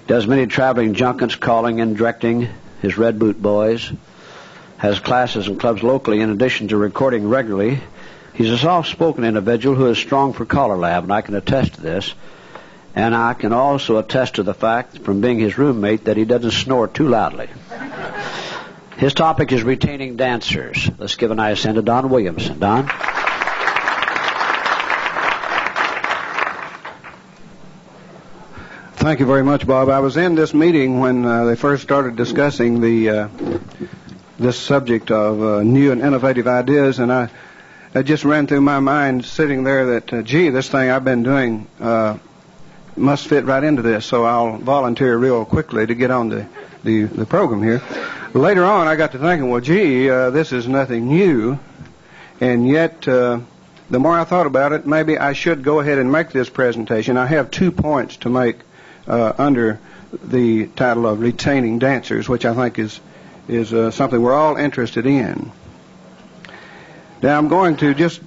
Does many traveling junkets, calling and directing his Red Boot boys. Has classes and clubs locally in addition to recording regularly. He's a soft-spoken individual who is strong for CALLERLAB, and I can attest to this. And I can also attest to the fact, from being his roommate, that he doesn't snore too loudly. His topic is retaining dancers. Let's give a nice hand to Don Williamson. Don? Thank you very much, Bob. I was in this meeting when they first started discussing this subject of new and innovative ideas, and it just ran through my mind sitting there that, gee, this thing I've been doing must fit right into this, so I'll volunteer real quickly to get on the program here. Later on, I got to thinking, well, gee, this is nothing new, and yet the more I thought about it, maybe I should go ahead and make this presentation. I have 2 points to make under the title of Retaining Dancers, which I think is something we're all interested in. Now, I'm going to just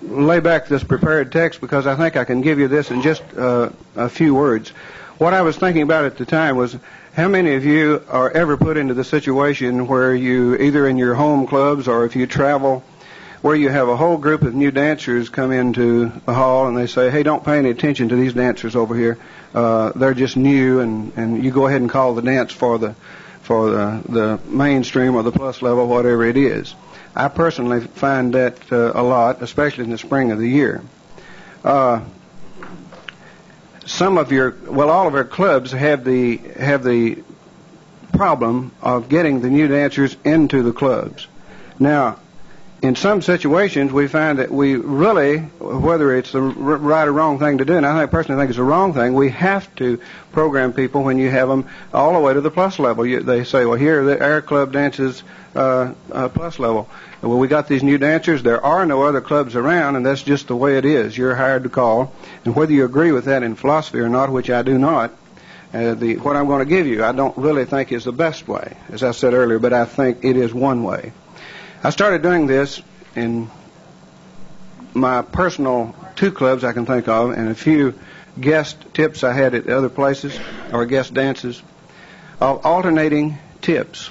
lay back this prepared text because I think I can give you this in just a few words. What I was thinking about at the time was, how many of you are ever put into the situation where you, either in your home clubs or if you travel, where you have a whole group of new dancers come into the hall and they say, hey, don't pay any attention to these dancers over here. They're just new, and you go ahead and call the dance for the mainstream or the plus level, whatever it is. I personally find that a lot, especially in the spring of the year. All of our clubs have the problem of getting the new dancers into the clubs. Now, in some situations, we find that we really, whether it's the right or wrong thing to do, and I personally think it's the wrong thing, we have to program people when you have them all the way to the plus level. They say, well, here, our club dances plus level. Well, we got these new dancers. There are no other clubs around, and that's just the way it is. You're hired to call. And whether you agree with that in philosophy or not, which I do not, what I'm going to give you, I don't really think is the best way, as I said earlier, but I think it is one way. I started doing this in my personal 2 clubs I can think of, and a few guest tips I had at other places, or guest dances, of alternating tips.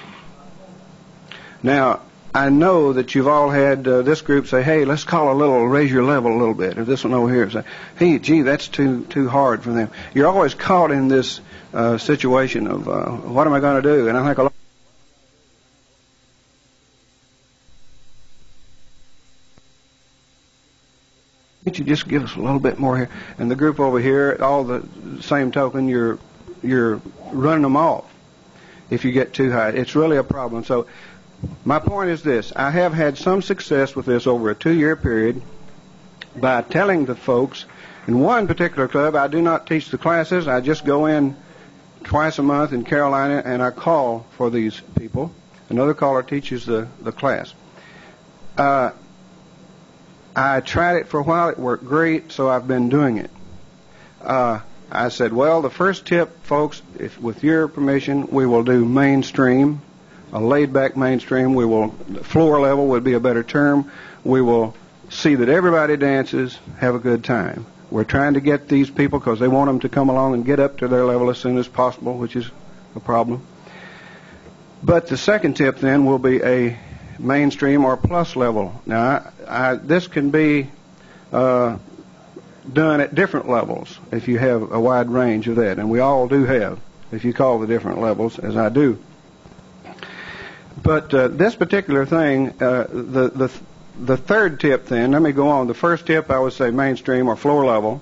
Now, I know that you've all had this group say, hey, let's raise your level a little bit, or this one over here say, hey, gee, that's too hard for them. You're always caught in this situation of what am I going to do? And I think a lot. Can't you just give us a little bit more here? And the group over here, all the same token, you're running them off if you get too high. It's really a problem. So my point is this. I have had some success with this over a 2-year period by telling the folks, in one particular club, I do not teach the classes. I just go in twice a month in Carolina, and I call for these people. Another caller teaches the class. I tried it for a while. It worked great, so I've been doing it. I said, well, the first tip, folks, if with your permission, we will do mainstream, a laid-back mainstream. Floor level would be a better term. We will see that everybody dances, have a good time. We're trying to get these people because they want them to come along and get up to their level as soon as possible, which is a problem. But the second tip then will be a mainstream or plus level. Now, this can be done at different levels if you have a wide range of that, and we all do have, if you call the different levels, as I do. But this particular thing, the third tip then, let me go on. The first tip I would say mainstream or floor level,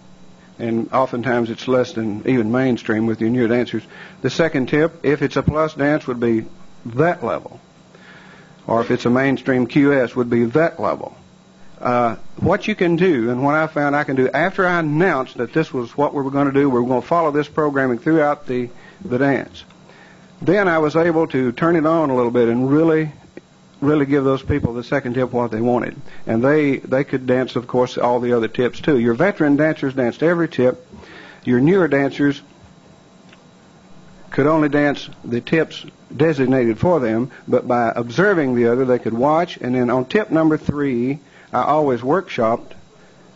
and oftentimes it's less than even mainstream with your newer dancers. The second tip, if it's a plus dance, would be that level. Or if it's a mainstream QS, would be that level. What you can do, and what I found I can do, after I announced that this was what we were going to do, we were going to follow this programming throughout the dance, then I was able to turn it on a little bit and really give those people the second tip what they wanted. And they could dance, of course, all the other tips too. Your veteran dancers danced every tip. Your newer dancers could only dance the tips designated for them, but by observing the other, they could watch. And then on tip number 3, I always workshopped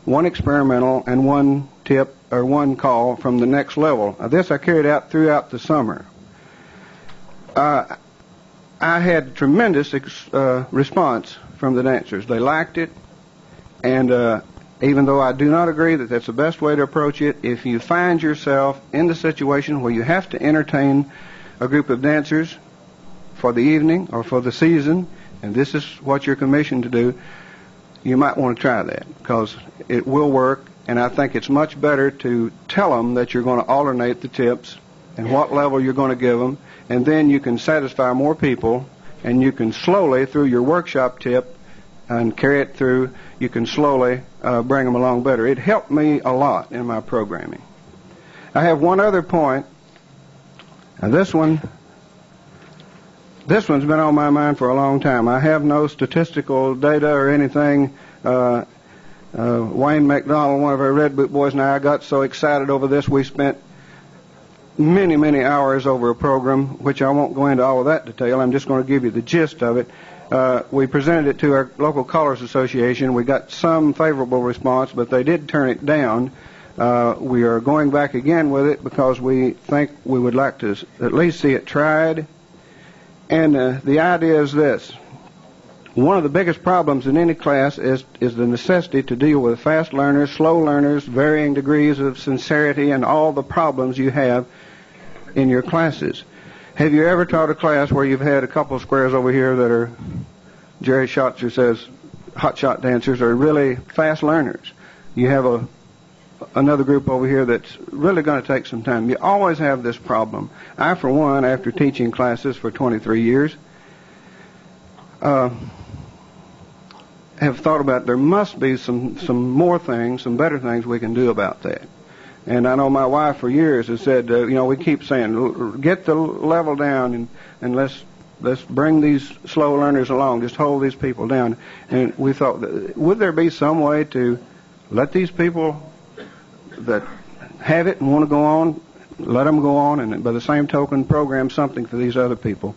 one experimental and one tip or one call from the next level. This I carried out throughout the summer. I had tremendous response from the dancers. They liked it, and even though I do not agree that that's the best way to approach it, if you find yourself in the situation where you have to entertain a group of dancers for the evening or for the season, and this is what you're commissioned to do, you might want to try that, because it will work, and I think it's much better to tell them that you're going to alternate the tips and what level you're going to give them, and then you can satisfy more people, and you can slowly, through your workshop tip, and carry it through, you can slowly bring them along better. It helped me a lot in my programming. I have one other point. Now this one's been on my mind for a long time. I have no statistical data or anything. Wayne McDonald, one of our Red Boot boys, and I got so excited over this, we spent many, many hours over a program, which I won't go into all of that detail. I'm just going to give you the gist of it. We presented it to our local Callers Association. We got some favorable response, but they did turn it down. We are going back again with it because we think we would like to at least see it tried. And the idea is this. One of the biggest problems in any class is the necessity to deal with fast learners, slow learners, varying degrees of sincerity, and all the problems you have in your classes. Have you ever taught a class where you've had a couple of squares over here that are, Jerry Schotzer says, hotshot dancers are really fast learners? You have another group over here that's really going to take some time. You always have this problem. I, for one, after teaching classes for 23 years, have thought about there must be some more things, some better things we can do about that. And I know my wife for years has said, we keep saying, get the level down and let's bring these slow learners along, just hold these people down. And we thought, would there be some way to let these people that have it and want to go on, let them go on, and by the same token program something for these other people?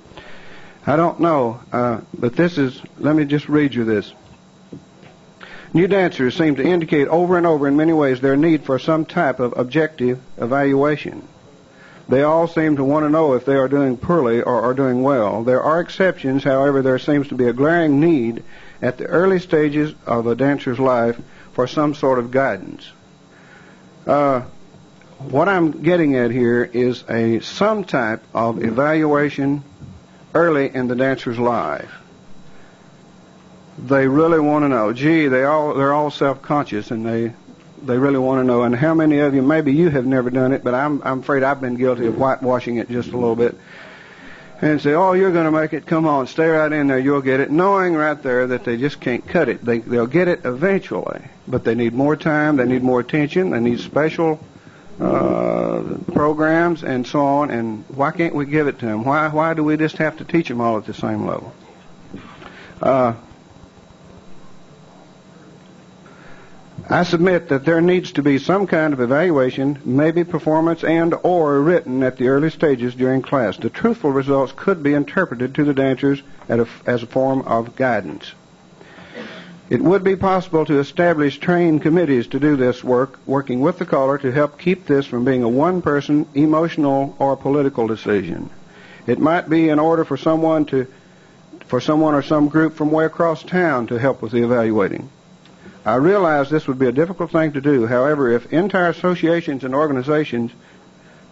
I don't know, but let me just read you this. New dancers seem to indicate over and over in many ways their need for some type of objective evaluation. They all seem to want to know if they are doing poorly or are doing well. There are exceptions, however, there seems to be a glaring need at the early stages of a dancer's life for some sort of guidance. What I'm getting at here is some type of evaluation early in the dancer's life. They really want to know. They're all self-conscious, and they really want to know. And how many of you, maybe you have never done it, but I'm afraid I've been guilty of whitewashing it just a little bit. And say, oh, you're going to make it. Come on, stay right in there. You'll get it. Knowing right there that they just can't cut it. They'll get it eventually, but they need more time. They need more attention. They need special programs and so on, and why can't we give it to them? Why do we just have to teach them all at the same level? I submit that there needs to be some kind of evaluation, maybe performance and or written at the early stages during class. The truthful results could be interpreted to the dancers as a form of guidance. It would be possible to establish trained committees to do this work, working with the caller to help keep this from being a one-person emotional or political decision. It might be in order for someone or some group from way across town to help with the evaluating. I realize this would be a difficult thing to do. However, if entire associations and organizations,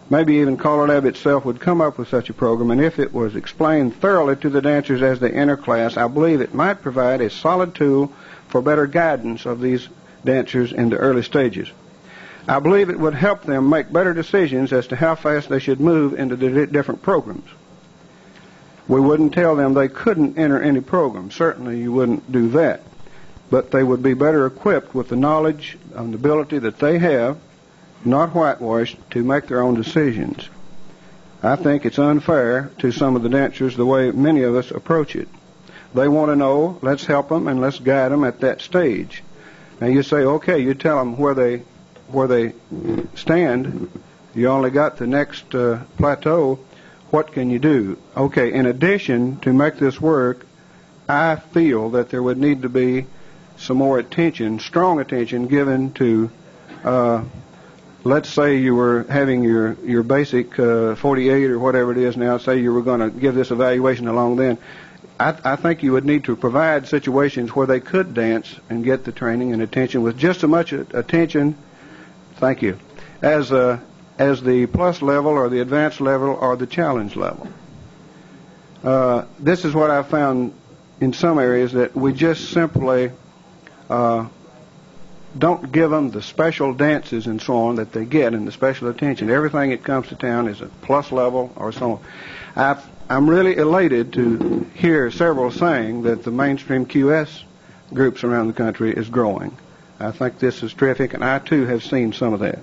maybe even CALLERLAB itself, would come up with such a program, and if it was explained thoroughly to the dancers as they enter class, I believe it might provide a solid tool for better guidance of these dancers in the early stages. I believe it would help them make better decisions as to how fast they should move into the different programs. We wouldn't tell them they couldn't enter any program. Certainly you wouldn't do that. But they would be better equipped with the knowledge and the ability that they have, not whitewashed, to make their own decisions. I think it's unfair to some of the dancers the way many of us approach it. They want to know, let's help them and let's guide them at that stage. Now you say, okay, you tell them where they stand. You only got the next plateau. What can you do? Okay, in addition, to make this work, I feel that there would need to be some more attention, strong attention, given to, let's say you were having your basic 48 or whatever it is now, say you were going to give this evaluation along then. I think you would need to provide situations where they could dance and get the training and attention with just as much attention, thank you, as the plus level or the advanced level or the challenge level. This is what I found in some areas, that we just simply don't give them the special dances and so on that they get and the special attention. Everything that comes to town is a plus level or so on. I'm really elated to hear several saying that the mainstream QS groups around the country is growing. I think this is terrific, and I too have seen some of that.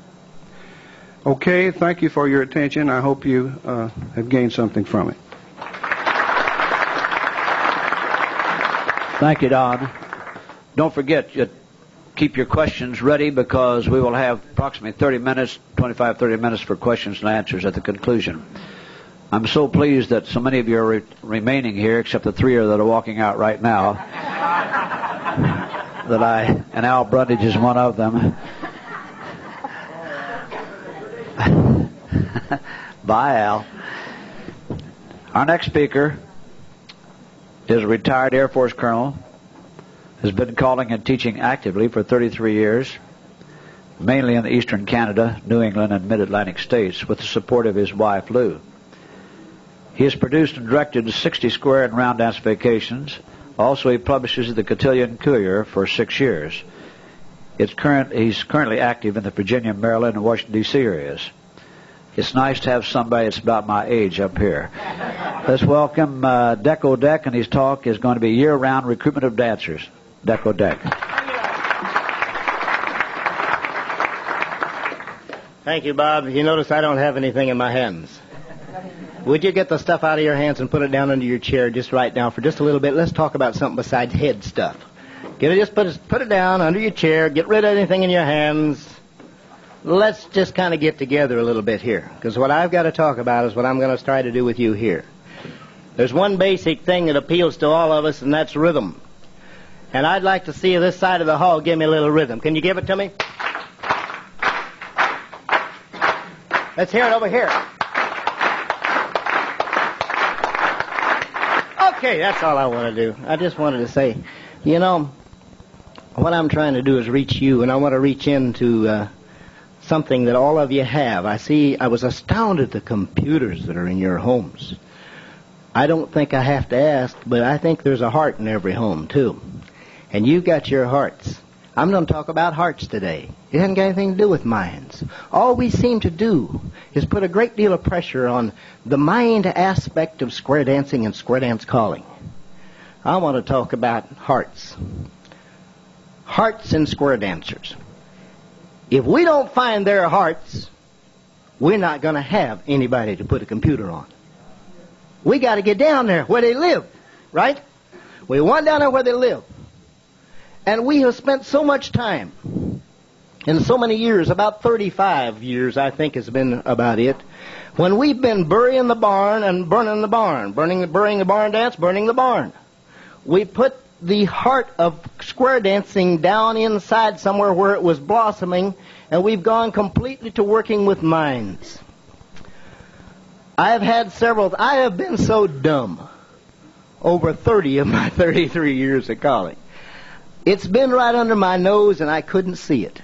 Okay, thank you for your attention. I hope you have gained something from it. Thank you, Don. Don't forget, keep your questions ready, because we will have approximately 25-30 minutes for questions and answers at the conclusion. I'm so pleased that so many of you are remaining here, except the three that are walking out right now. And Al Brundage is one of them. Bye, Al. Our next speaker is a retired Air Force colonel, has been calling and teaching actively for 33 years, mainly in eastern Canada, New England, and mid-Atlantic states, with the support of his wife, Lou. He has produced and directed 60 square and round dance vacations. Also, he publishes the Cotillion Courier for 6 years. He's currently active in the Virginia, Maryland, and Washington, D.C. areas. It's nice to have somebody that's about my age up here. Let's welcome Decko Deck, and his talk is going to be Year-Round Recruitment of Dancers. Decko Deck. Thank you, Bob. You notice I don't have anything in my hands. Would you get the stuff out of your hands and put it down under your chair just right now for just a little bit? Let's talk about something besides head stuff. Just put it down under your chair. Get rid of anything in your hands. Let's just kind of get together a little bit here, because what I've got to talk about is what I'm going to try to do with you here. There's one basic thing that appeals to all of us, and that's rhythm. And I'd like to see this side of the hall give me a little rhythm. Can you give it to me? Let's hear it over here. Okay, that's all I want to do. I just wanted to say, you know, what I'm trying to do is reach you, and I want to reach into something that all of you have. I was astounded at the computers that are in your homes. I don't think I have to ask, but I think there's a heart in every home, too. And you've got your hearts. I'm going to talk about hearts today. It hasn't got anything to do with minds. All we seem to do is put a great deal of pressure on the mind aspect of square dancing and square dance calling. I want to talk about hearts. Hearts in square dancers. If we don't find their hearts, we're not going to have anybody to put a computer on. We got to get down there where they live, right? We want down there where they live. And we have spent so much time, in so many years, about 35 years I think has been about it, when we've been burying the barn and burning the barn, burying the barn dance, burning the barn. We put the heart of square dancing down inside somewhere where it was blossoming, and we've gone completely to working with minds. I have been so dumb over 30 of my 33 years of college. It's been right under my nose and I couldn't see it.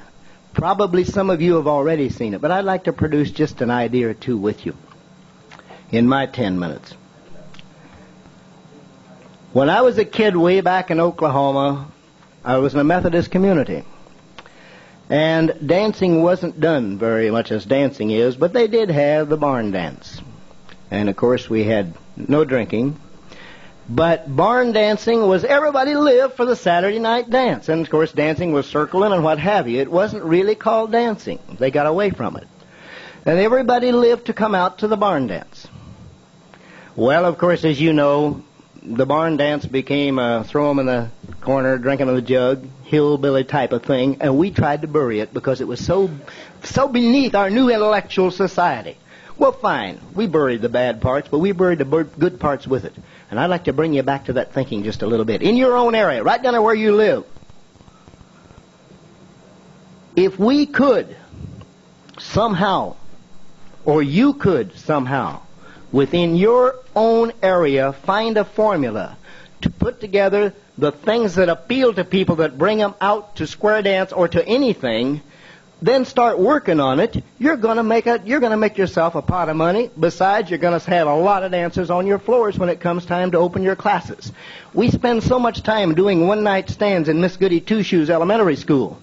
Probably some of you have already seen it, but I'd like to produce just an idea or two with you in my 10 minutes. When I was a kid way back in Oklahoma, I was in a Methodist community. And dancing wasn't done very much as dancing is, but they did have the barn dance. And, of course, we had no drinking. But barn dancing was everybody lived for the Saturday night dance. And, of course, dancing was circling and what have you. It wasn't really called dancing. They got away from it. And everybody lived to come out to the barn dance. Well, of course, as you know, the barn dance became throw 'em in the corner, drinking in the jug, hillbilly type of thing, and we tried to bury it because it was so beneath our new intellectual society. Well, fine, we buried the bad parts, but we buried the good parts with it. And I'd like to bring you back to that thinking just a little bit. In your own area, right down there where you live, if we could somehow, or you could somehow, within your own area, find a formula to put together the things that appeal to people, that bring them out to square dance or to anything, then start working on it, you're going to make yourself a pot of money. Besides, you're going to have a lot of dancers on your floors when it comes time to open your classes. We spend so much time doing one-night stands in Miss Goody Two-Shoes Elementary School.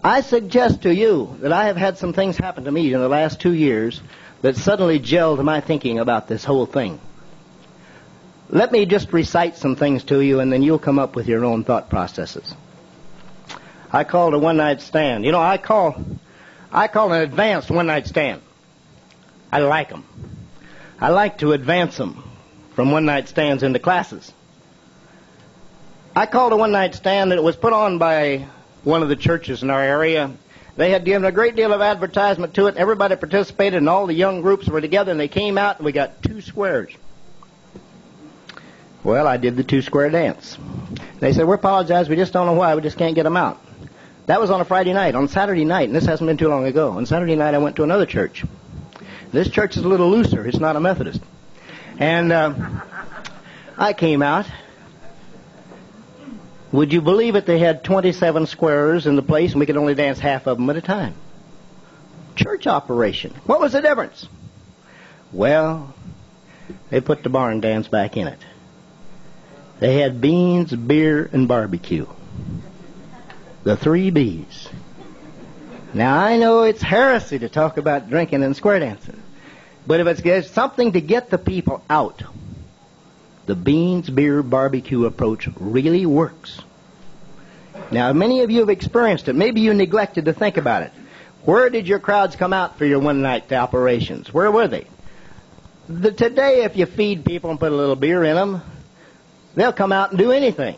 I suggest to you that I have had some things happen to me in the last 2 years that suddenly gelled my thinking about this whole thing. Let me just recite some things to you, and then you'll come up with your own thought processes. I called a one-night stand. You know, I call an advanced one-night stand. I like them. I like to advance them from one-night stands into classes. I called a one-night stand that was put on by one of the churches in our area. They had given a great deal of advertisement to it. Everybody participated, and all the young groups were together, and they came out, and we got 2 squares. Well, I did the 2-square dance. They said, we apologize, we just don't know why, we just can't get them out. That was on a Friday night. On Saturday night, and this hasn't been too long ago, on Saturday night I went to another church. This church is a little looser. It's not a Methodist. And I came out. Would you believe it? They had 27 squares in the place, and we could only dance half of them at a time. Church operation. What was the difference? Well, they put the barn dance back in it. They had beans, beer, and barbecue. The 3 B's. Now, I know it's heresy to talk about drinking and square dancing, but if it's something to get the people out, the beans, beer, barbecue approach really works. Now, many of you have experienced it. Maybe you neglected to think about it. Where did your crowds come out for your one-night operations? Where were they? Today, if you feed people and put a little beer in them, they'll come out and do anything.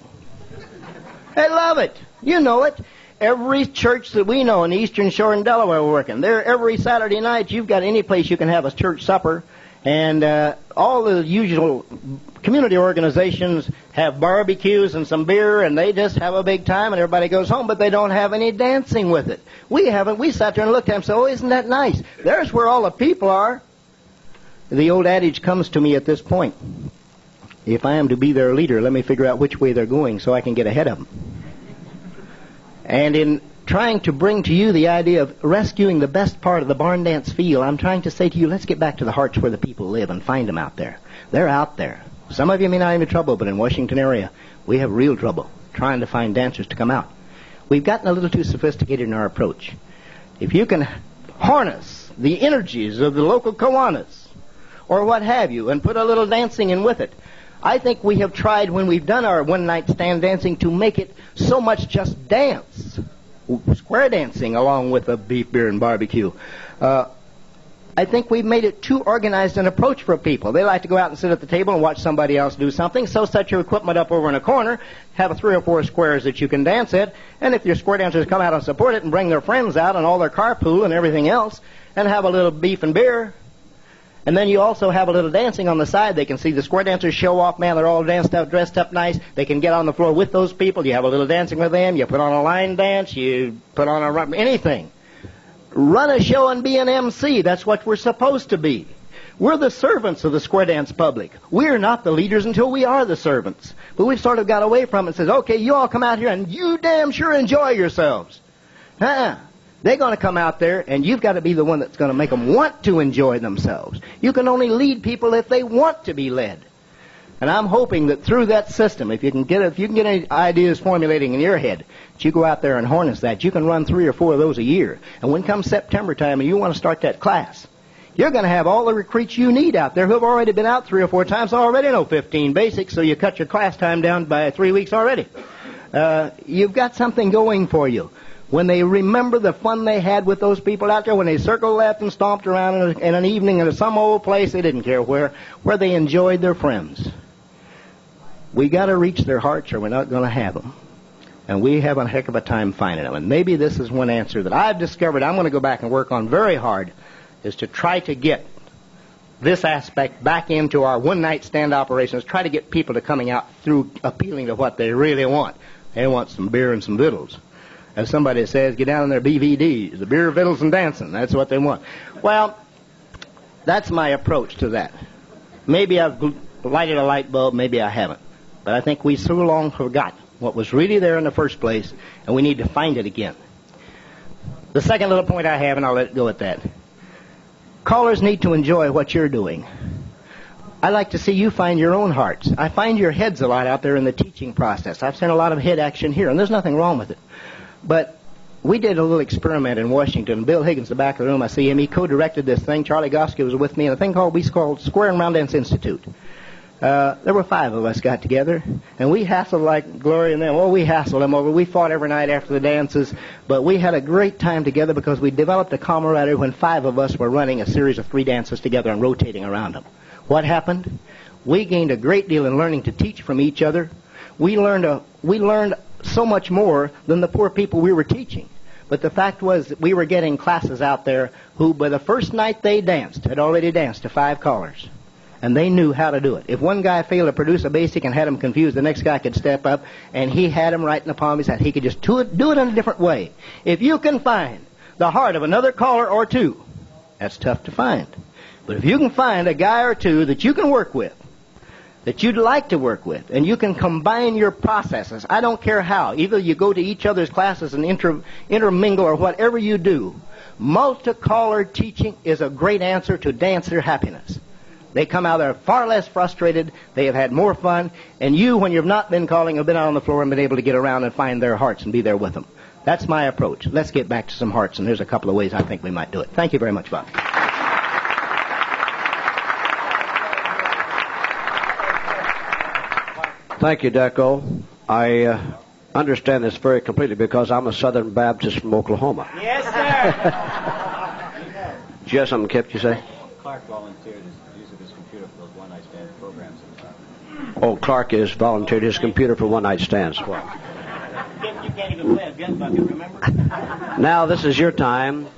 They love it. You know it. Every church that we know in the Eastern Shore in Delaware we're working. There, every Saturday night, you've got any place you can have a church supper. And all the usual community organizations have barbecues and some beer, and they just have a big time, and everybody goes home, but they don't have any dancing with it. We haven't. We sat there and looked at them and said, oh, isn't that nice? There's where all the people are. The old adage comes to me at this point. If I am to be their leader, let me figure out which way they're going so I can get ahead of them. And in trying to bring to you the idea of rescuing the best part of the barn dance feel, I'm trying to say to you, let's get back to the hearts where the people live and find them out there. They're out there. Some of you may not have any trouble, but in Washington area, we have real trouble trying to find dancers to come out. We've gotten a little too sophisticated in our approach. If you can harness the energies of the local Kiwanis or what have you and put a little dancing in with it, I think we have tried, when we've done our one-night stand dancing, to make it so much just dance. Square dancing along with the beef, beer, and barbecue. I think we've made it too organized an approach for people. They like to go out and sit at the table and watch somebody else do something, so set your equipment up over in a corner, have 3 or 4 squares that you can dance at, and if your square dancers come out and support it and bring their friends out and all their carpool and everything else, and have a little beef and beer, and then you also have a little dancing on the side. They can see the square dancers show off, man, they're all danced up, dressed up nice. They can get on the floor with those people. You have a little dancing with them. You put on a line dance. You put on a anything. Run a show and be an MC. That's what we're supposed to be. We're the servants of the square dance public. We're not the leaders until we are the servants. But we've sort of got away from it and says, okay, you all come out here and you damn sure enjoy yourselves. They're going to come out there, and you've got to be the one that's going to make them want to enjoy themselves. You can only lead people if they want to be led. And I'm hoping that through that system, if you can get any ideas formulating in your head, that you go out there and harness that, you can run 3 or 4 of those a year. And when comes September time and you want to start that class, you're going to have all the recruits you need out there who have already been out 3 or 4 times, already know 15 basics, so you cut your class time down by 3 weeks already. You've got something going for you. When they remember the fun they had with those people out there, when they circled left and stomped around in an evening in some old place, they didn't care where they enjoyed their friends. We got to reach their hearts or we're not going to have them. And we have a heck of a time finding them. And maybe this is one answer that I've discovered I'm going to go back and work on very hard, is to try to get this aspect back into our one-night stand operations, try to get people to coming out through appealing to what they really want. They want some beer and some victuals. As somebody says, get down on their BVDs, the beer, victuals, and dancing. That's what they want. Well, that's my approach to that. Maybe I've lighted a light bulb, maybe I haven't. But I think we so long forgot what was really there in the first place, and we need to find it again. The second little point I have, and I'll let it go at that. Callers need to enjoy what you're doing. I like to see you find your own hearts. I find your heads a lot out there in the teaching process. I've seen a lot of head action here, and there's nothing wrong with it. But we did a little experiment in Washington. Bill Higgins, the back of the room, I see him. He co-directed this thing. Charlie Goski was with me in a thing we called Square and Round Dance Institute. There were 5 of us got together, and we hassled like Gloria and them. Oh, we hassled them over. We fought every night after the dances, but we had a great time together because we developed a camaraderie when 5 of us were running a series of 3 dances together and rotating around them. What happened? We gained a great deal in learning to teach from each other. We learned so much more than the poor people we were teaching. But the fact was that we were getting classes out there who, by the first night they danced, had already danced to 5 callers. And they knew how to do it. If one guy failed to produce a basic and had him confused, the next guy could step up, and he had him right in the palm of his hand. He could just do it in a different way. If you can find the heart of another caller or 2, that's tough to find. But if you can find a guy or 2 that you can work with, that you'd like to work with, and you can combine your processes. I don't care how. Either you go to each other's classes and intermingle or whatever you do. Multi-caller teaching is a great answer to dancer happiness. They come out there far less frustrated. They have had more fun. And you, when you've not been calling, have been out on the floor and been able to get around and find their hearts and be there with them. That's my approach. Let's get back to some hearts, and there's a couple of ways I think we might do it. Thank you very much, Bob. Thank you, Decko. I understand this very completely because I'm a Southern Baptist from Oklahoma. Yes, sir. Did you have something, Kip, you say? Clark volunteered his use of his computer for those one-night stand programs. Oh, Clark has volunteered his computer for one-night stands. Well. You can't even play a gun bucket, remember? Now, this is your time.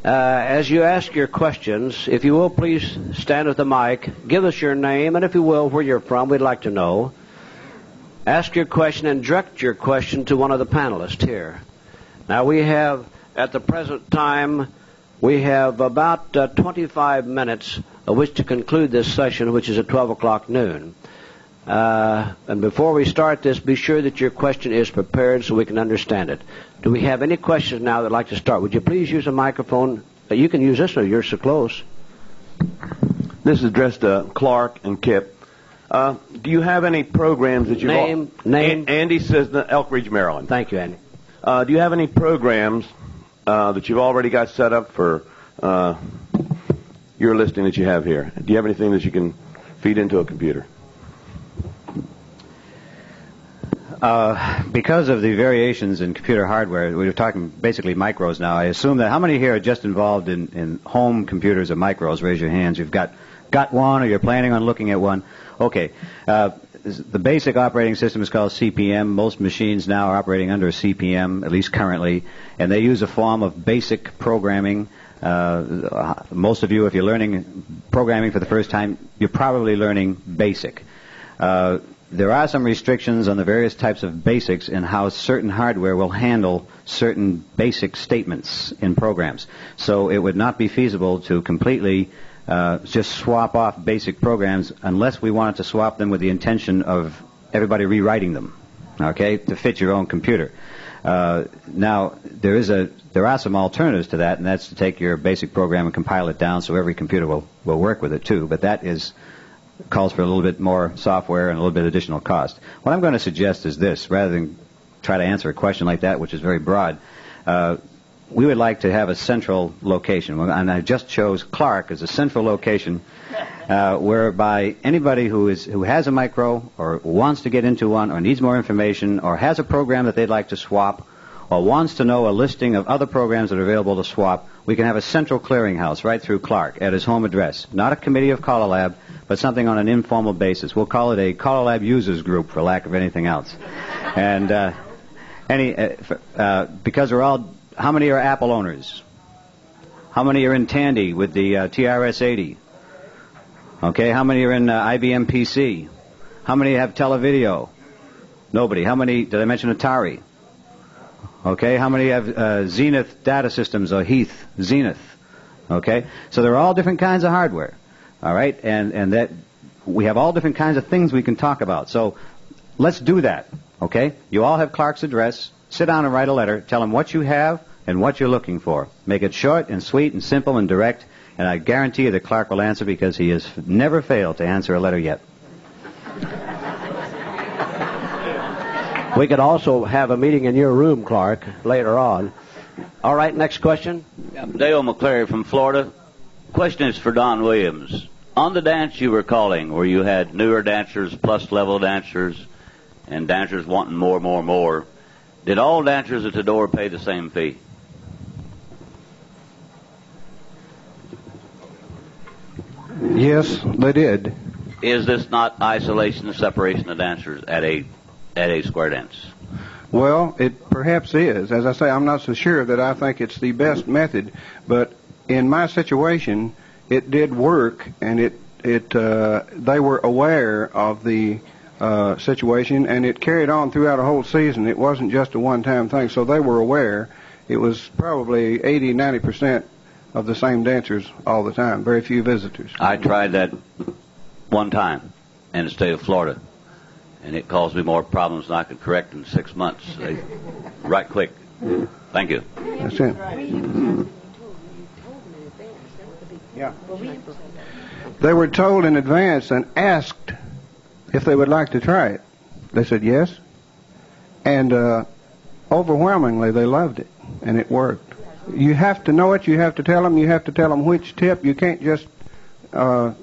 As you ask your questions, if you will, please stand at the mic. Give us your name, and if you will, where you're from. We'd like to know. Ask your question and direct your question to one of the panelists here. Now, we have, at the present time, we have about 25 minutes of which to conclude this session, which is at 12 o'clock noon. And before we start this, be sure that your question is prepared so we can understand it. Do we have any questions now that would like to start? Would you please use a microphone? You can use this one. You're so close. This is addressed to Clark and Kip. Do you have any programs that you've... Name? Andy says Elk Ridge, Maryland. Thank you, Andy. Do you have any programs that you've already got set up for your listing that you have here? Do you have anything that you can feed into a computer? Because of the variations in computer hardware, we're talking basically micros now. I assume that how many here are just involved in home computers or micros? Raise your hands. You've got one, or you're planning on looking at one. Okay. The basic operating system is called CPM. Most machines now are operating under a CPM, at least currently, and they use a form of basic programming. Most of you, if you're learning programming for the first time, you're probably learning BASIC. There are some restrictions on the various types of basics and how certain hardware will handle certain basic statements in programs. So it would not be feasible to completely just swap off basic programs unless we wanted to swap them with the intention of everybody rewriting them, okay, to fit your own computer. Now, there are some alternatives to that, and that's to take your basic program and compile it down so every computer will work with it too, but that calls for a little bit more software and a little bit additional cost. What I'm going to suggest is this, rather than try to answer a question like that, which is very broad, we would like to have a central location, and I just chose Clark as a central location whereby anybody who has a micro or wants to get into one or needs more information or has a program that they'd like to swap or wants to know a listing of other programs that are available to swap, we can have a central clearinghouse right through Clark at his home address. Not a committee of CALLERLAB, but something on an informal basis. We'll call it a CALLERLAB users group for lack of anything else. And because we're all... How many are Apple owners? How many are in Tandy with the TRS-80? Okay, how many are in IBM PC? How many have Televideo? Nobody. How many, did I mention Atari? Okay, how many have Zenith Data Systems or Heath Zenith? Okay, so there are all different kinds of hardware. All right, and that we have all different kinds of things we can talk about. So let's do that. Okay, you all have Clark's address. Sit down and write a letter. Tell him what you have and what you're looking for. Make it short and sweet and simple and direct, and I guarantee you that Clark will answer because he has never failed to answer a letter yet. We could also have a meeting in your room, Clark, later on. All right, next question. Dale McClary from Florida. Question is for Don Williams. On the dance you were calling, where you had newer dancers, plus-level dancers, and dancers wanting more, did all dancers at the door pay the same fee? Yes, they did. Is this not isolation and separation of dancers at a square dance? Well, it perhaps is. As I say, I'm not so sure that I think it's the best method, but in my situation, it did work, and they were aware of the situation, and it carried on throughout a whole season. It wasn't just a one-time thing, so they were aware. It was probably 80-90% of the same dancers all the time, very few visitors. I tried that one time in the state of Florida, and it caused me more problems than I could correct in 6 months. Right quick. Thank you. That's it. Yeah. They were told in advance and asked if they would like to try it. They said yes, and overwhelmingly they loved it, and it worked. You have to know it. You have to tell them. You have to tell them which tip. You can't just sort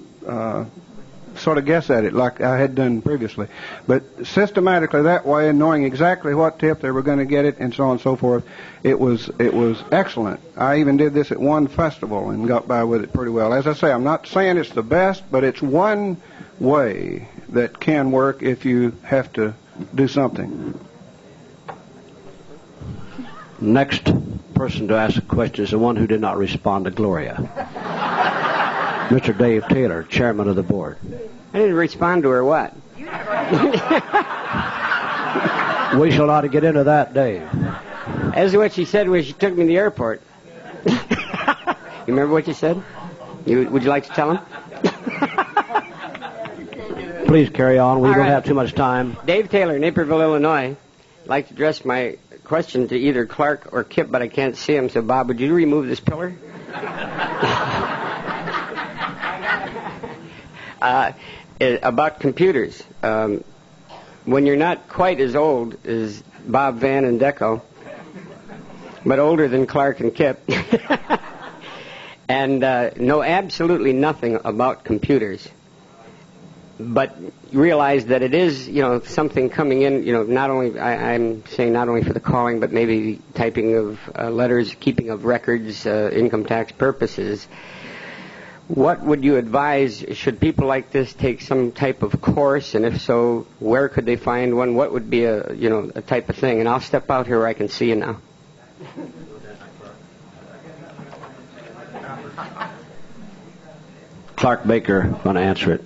of guess at it like I had done previously. But systematically that way, and knowing exactly what tip they were going to get it, and so on and so forth, it was excellent. I even did this at one festival and got by with it pretty well. As I say, I'm not saying it's the best, but it's one way that can work if you have to do something. Next person to ask a question is the one who did not respond to Gloria. Mr. Dave Taylor, chairman of the board. I didn't respond to her, what? We shall not get into that, Dave. As what she said when she took me to the airport. You remember what you said? Would you like to tell him? Please carry on. We All don't right. have too much time. Dave Taylor, Naperville, Illinois. I'd like to address my question to either Clark or Kip, but I can't see him. So, Bob, would you remove this pillar? About computers. When you're not quite as old as Bob, Van, and Decko, but older than Clark and Kip, and know absolutely nothing about computers, but realize that it is, something coming in, not only, I'm saying not only for the calling, but maybe typing of letters, keeping of records, income tax purposes. What would you advise? Should people like this take some type of course, and if so, where could they find one? What would be a type of thing? And I'll step out here where I can see you now. Clark Baker going to answer it.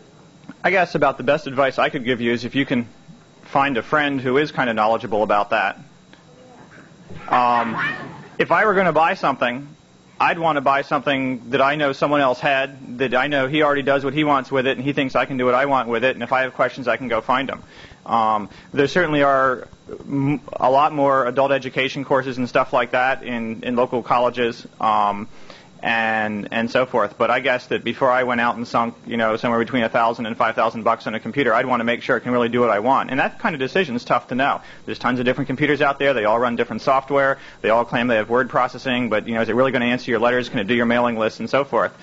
I guess about the best advice I could give you is if you can find a friend who is kind of knowledgeable about that. If I were going to buy something, I'd want to buy something that I know someone else had, that I know he already does what he wants with it, and he thinks I can do what I want with it, and if I have questions, I can go find him. There certainly are a lot more adult education courses and stuff like that in local colleges. And so forth. But I guess that before I went out and sunk, somewhere between $1,000 and $5,000 on a computer, I'd want to make sure it can really do what I want. And that kind of decision is tough to know. There's tons of different computers out there. They all run different software. They all claim they have word processing. But, is it really going to answer your letters? Can it do your mailing list and so forth?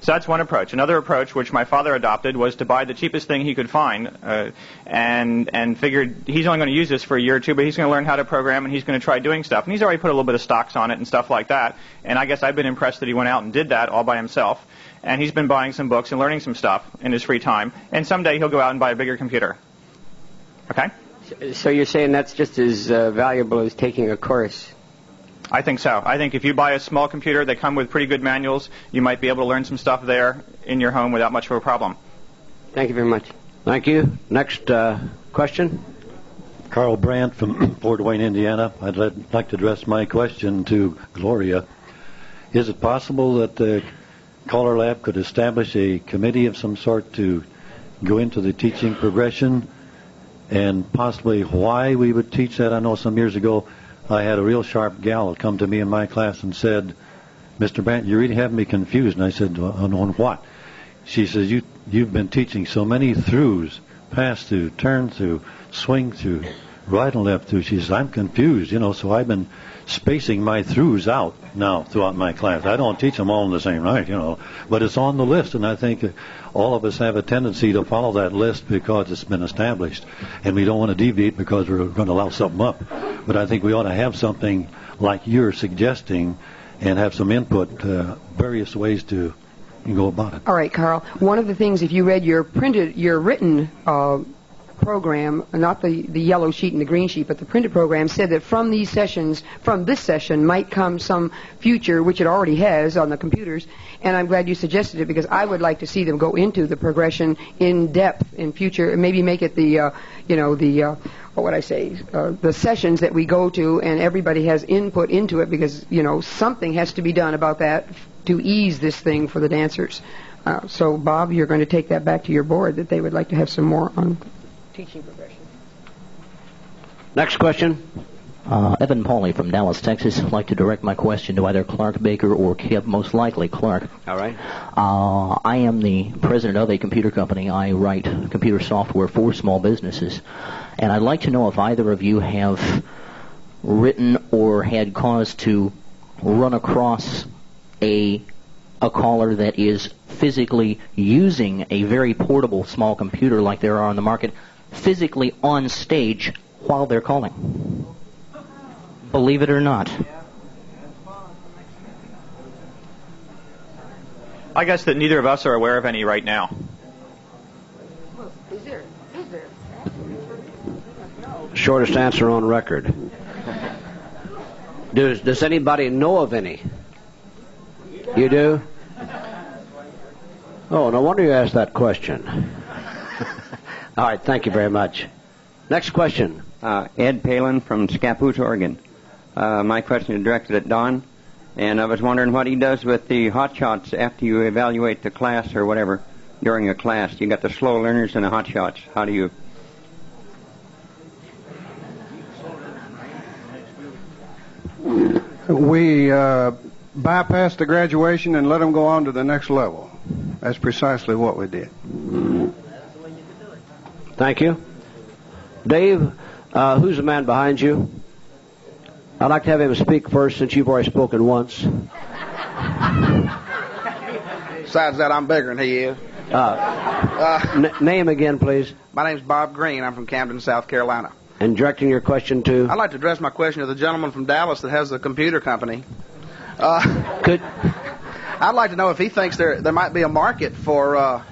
So that's one approach. Another approach, which my father adopted, was to buy the cheapest thing he could find, and figured he's only going to use this for a year or two, but he's going to learn how to program, and he's going to try doing stuff. And he's already put a little bit of stocks on it and stuff like that. And I guess I've been impressed that he went out and did that all by himself. And he's been buying some books and learning some stuff in his free time. And someday he'll go out and buy a bigger computer. Okay? So you're saying that's just as valuable as taking a course? I think so. I think if you buy a small computer, they come with pretty good manuals. You might be able to learn some stuff there in your home without much of a problem. Thank you very much. Thank you. Next question. Carl Brandt from Fort Wayne, Indiana. I'd like to address my question to Gloria. Is it possible that the Caller Lab could establish a committee of some sort to go into the teaching progression and possibly why we would teach that? I know some years ago I had a real sharp gal come to me in my class and said, Mr. Brandt, you really have me confused. And I said, on what? She says, you've been teaching so many throughs, pass through, turn through, swing through, right and left through. She says, I'm confused, so I've been spacing my throughs out now throughout my class. I don't teach them all in the same night, but it's on the list, and I think all of us have a tendency to follow that list because it's been established, and we don't want to deviate because we're going to allow something up. But I think we ought to have something like you're suggesting and have some input, various ways to go about it. All right, Carl. One of the things, if you read your written program, not the yellow sheet and the green sheet, but the printed program, said that from these sessions, from this session, might come some future, which it already has on the computers, and I'm glad you suggested it because I would like to see them go into the progression in depth in future, and maybe make it the sessions that we go to, and everybody has input into it because, something has to be done about that to ease this thing for the dancers. So, Bob, you're going to take that back to your board, that they would like to have some more on teaching progression. Next question. Evan Pauley from Dallas, Texas. I'd like to direct my question to either Clark Baker or Kip, most likely Clark. All right. I am the president of a computer company. I write computer software for small businesses. And I'd like to know if either of you have written or had cause to run across a caller that is physically using a very portable small computer like there are on the market, physically on stage while they're calling. Believe it or not. I guess that neither of us are aware of any right now. Is there? Shortest answer on record. Does anybody know of any? You do? Oh, no wonder you asked that question. All right, thank you very much. Next question. Ed Palin from Scappoose, Oregon. My question is directed at Don, and I was wondering what he does with the hot shots after you evaluate the class or whatever during a class. You got the slow learners and the hot shots. How do you... We bypass the graduation and let them go on to the next level. That's precisely what we did. Thank you. Dave, who's the man behind you? I'd like to have him speak first since you've already spoken once. Besides that, I'm bigger than he is. Name again, please. My name's Bob Green. I'm from Camden, South Carolina. And directing your question to? I'd like to address my question to the gentleman from Dallas that has the computer company. I'd like to know if he thinks there might be a market for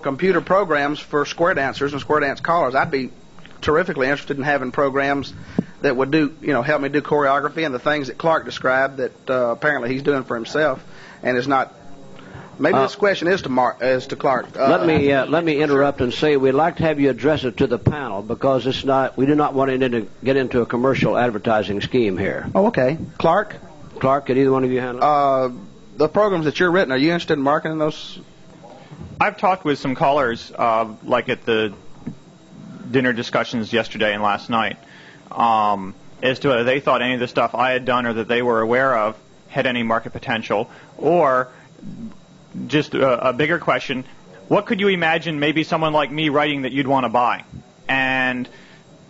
computer programs for square dancers and square dance callers. I'd be terrifically interested in having programs that would help me do choreography and the things that Clark described that apparently he's doing for himself and is not. Maybe this question is to Clark. Let me interrupt and say we'd like to have you address it to the panel because we do not want to get into a commercial advertising scheme here. Oh, okay. Clark, could either one of you handle it? The programs that you're written, are you interested in marketing those? I've talked with some callers, like at the dinner discussions yesterday and last night, as to whether they thought any of the stuff I had done or that they were aware of had any market potential, or just a bigger question, what could you imagine maybe someone like me writing that you'd want to buy? And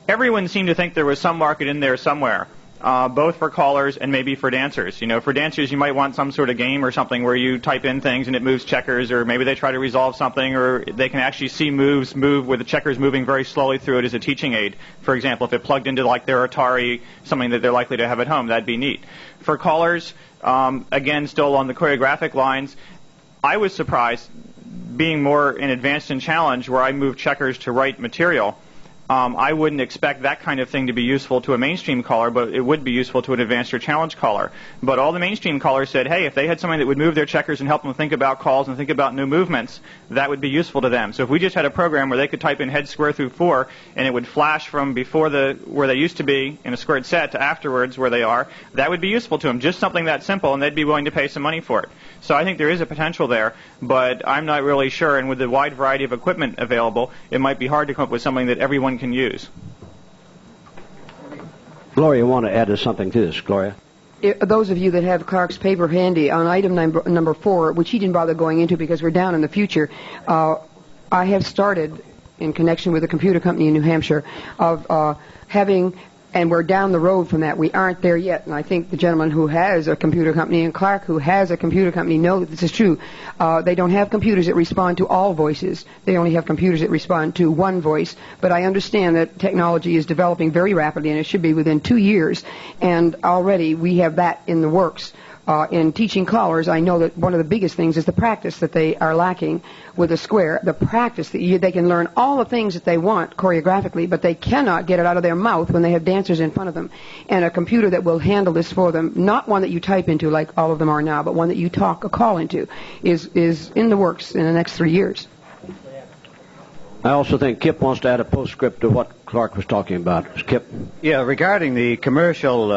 everyone seemed to think there was some market in there somewhere, both for callers and maybe for dancers. For dancers, you might want some sort of game or something where you type in things and it moves checkers, or maybe they try to resolve something, or they can actually see moves move with the checkers moving very slowly through it as a teaching aid. For example, if it plugged into like their Atari, something that they're likely to have at home, that'd be neat. For callers, again, still on the choreographic lines, I was surprised, being more in advanced and challenge, where I moved checkers to write material. I wouldn't expect that kind of thing to be useful to a mainstream caller, but it would be useful to an advanced or challenge caller. But all the mainstream callers said, hey, if they had something that would move their checkers and help them think about calls and think about new movements, that would be useful to them. So if we just had a program where they could type in head square through 4 and it would flash from before where they used to be in a squared set to afterwards where they are, that would be useful to them. Just something that simple, and they'd be willing to pay some money for it. So I think there is a potential there, but I'm not really sure. And with the wide variety of equipment available, it might be hard to come up with something that everyone can use. Gloria, you want to add something to this, Gloria? Those of you that have Clark's paper handy, on item number 4, which he didn't bother going into because we're down in the future, I have started, in connection with a computer company in New Hampshire, of having, and we're down the road from that. We aren't there yet, and I think the gentleman who has a computer company and Clark who has a computer company know that this is true. They don't have computers that respond to all voices. They only have computers that respond to one voice. But I understand that technology is developing very rapidly, and it should be within 2 years, and already we have that in the works. In teaching callers, I know that one of the biggest things is the practice that they are lacking with a square. The practice that they can learn all the things that they want choreographically, but they cannot get it out of their mouth when they have dancers in front of them. And a computer that will handle this for them, not one that you type into like all of them are now, but one that you talk a call into, is in the works in the next 3 years. I also think Kip wants to add a postscript to what Clark was talking about. Kip? Yeah, regarding the commercial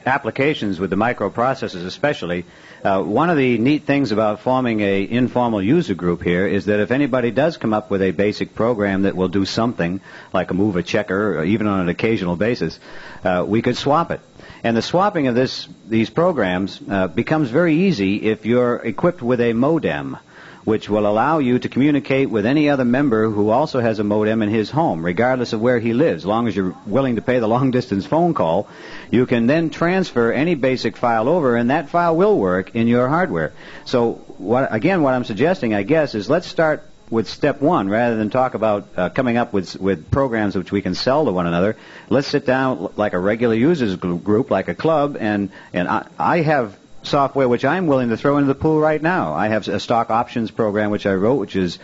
applications with the microprocessors especially, one of the neat things about forming an informal user group here is that if anybody does come up with a basic program that will do something, like a move a checker, or even on an occasional basis, we could swap it. And the swapping of these programs becomes very easy if you're equipped with a modem, which will allow you to communicate with any other member who also has a modem in his home, regardless of where he lives. As long as you're willing to pay the long-distance phone call, you can then transfer any basic file over, and that file will work in your hardware. So, what I'm suggesting, I guess, is let's start with step 1, rather than talk about coming up with programs which we can sell to one another. Let's sit down like a regular users group, like a club, and I have software which I'm willing to throw into the pool right now. I have a stock options program which I wrote, which is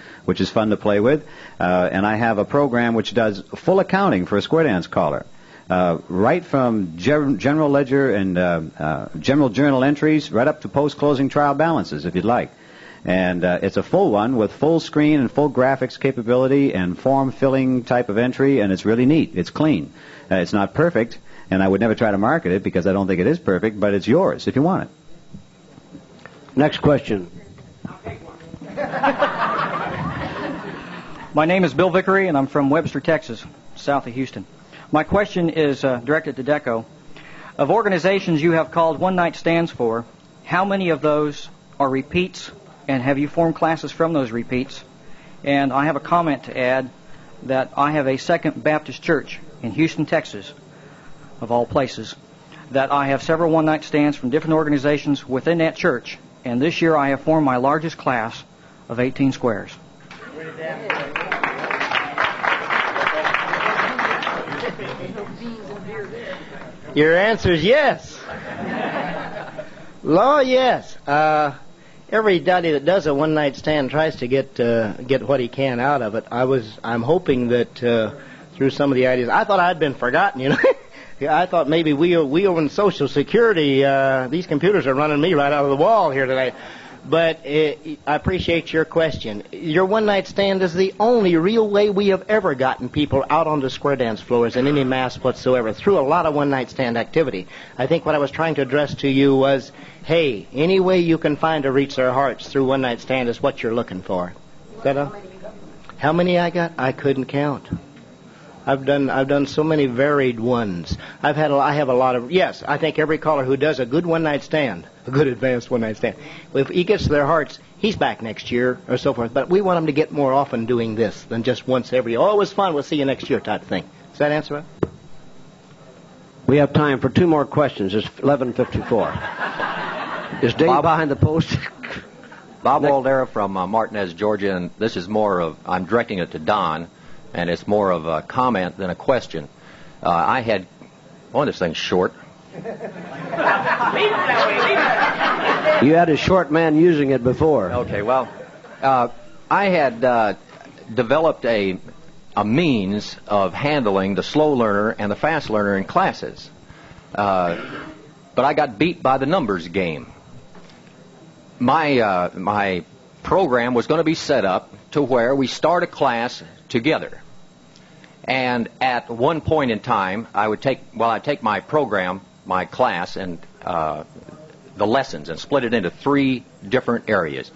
fun to play with, and I have a program which does full accounting for a square dance caller, right from general ledger and general journal entries right up to post-closing trial balances, if you'd like. And it's a full one with full screen and full graphics capability and form filling type of entry, and it's really neat. It's clean. It's not perfect, and I would never try to market it because I don't think it is perfect, but it's yours if you want it. Next question. My name is Bill Vickery, and I'm from Webster, Texas, south of Houston. My question is directed to Decko. Of organizations you have called one-night stands for, how many of those are repeats, and have you formed classes from those repeats? And I have a comment to add that I have a Second Baptist Church in Houston, Texas, of all places, that I have several one-night stands from different organizations within that church. And this year I have formed my largest class of 18 squares? Your answer is yes. Law, yes. Everybody that does a one-night stand tries to get what he can out of it. I'm hoping that through some of the ideas, I thought I'd been forgotten. You know, I thought maybe we over in Social Security, these computers are running me right out of the wall here today. But I appreciate your question. Your one-night stand is the only real way we have ever gotten people out on the square dance floors in any mass whatsoever, through a lot of one-night stand activity. I think what I was trying to address to you was, hey, any way you can find to reach their hearts through one-night stand is what you're looking for. Is that a? How many I got? I couldn't count. I've done so many varied ones. I have a lot of, yes, I think every caller who does a good one-night stand, a good advanced one-night stand, if he gets to their hearts, he's back next year or so forth. But we want him to get more often doing this than just once every, oh, it was fun, we'll see you next year type thing. Does that answer it? We have time for 2 more questions. It's 11:54. Is Dave behind the post? Bob Waldera from Martinez, Georgia, and this is more of, I'm directing it to Don, and it's more of a comment than a question. This thing's short. You had a short man using it before. Okay, well, I had developed a means of handling the slow learner and the fast learner in classes. But I got beat by the numbers game. My program was going to be set up to where we start a class together. And at one point in time, I'd take my program, my class, and the lessons, and split it into 3 different areas.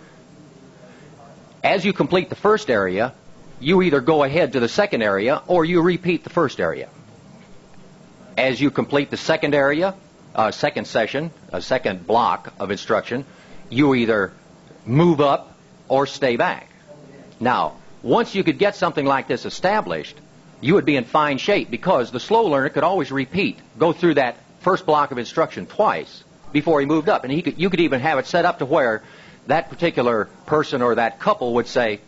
As you complete the first area, you either go ahead to the second area or you repeat the first area. As you complete the second area, second session, a second block of instruction, you either move up or stay back. Now, once you could get something like this established, you would be in fine shape, because the slow learner could always go through that first block of instruction twice before he moved up. And you could even have it set up to where that particular person or that couple would say,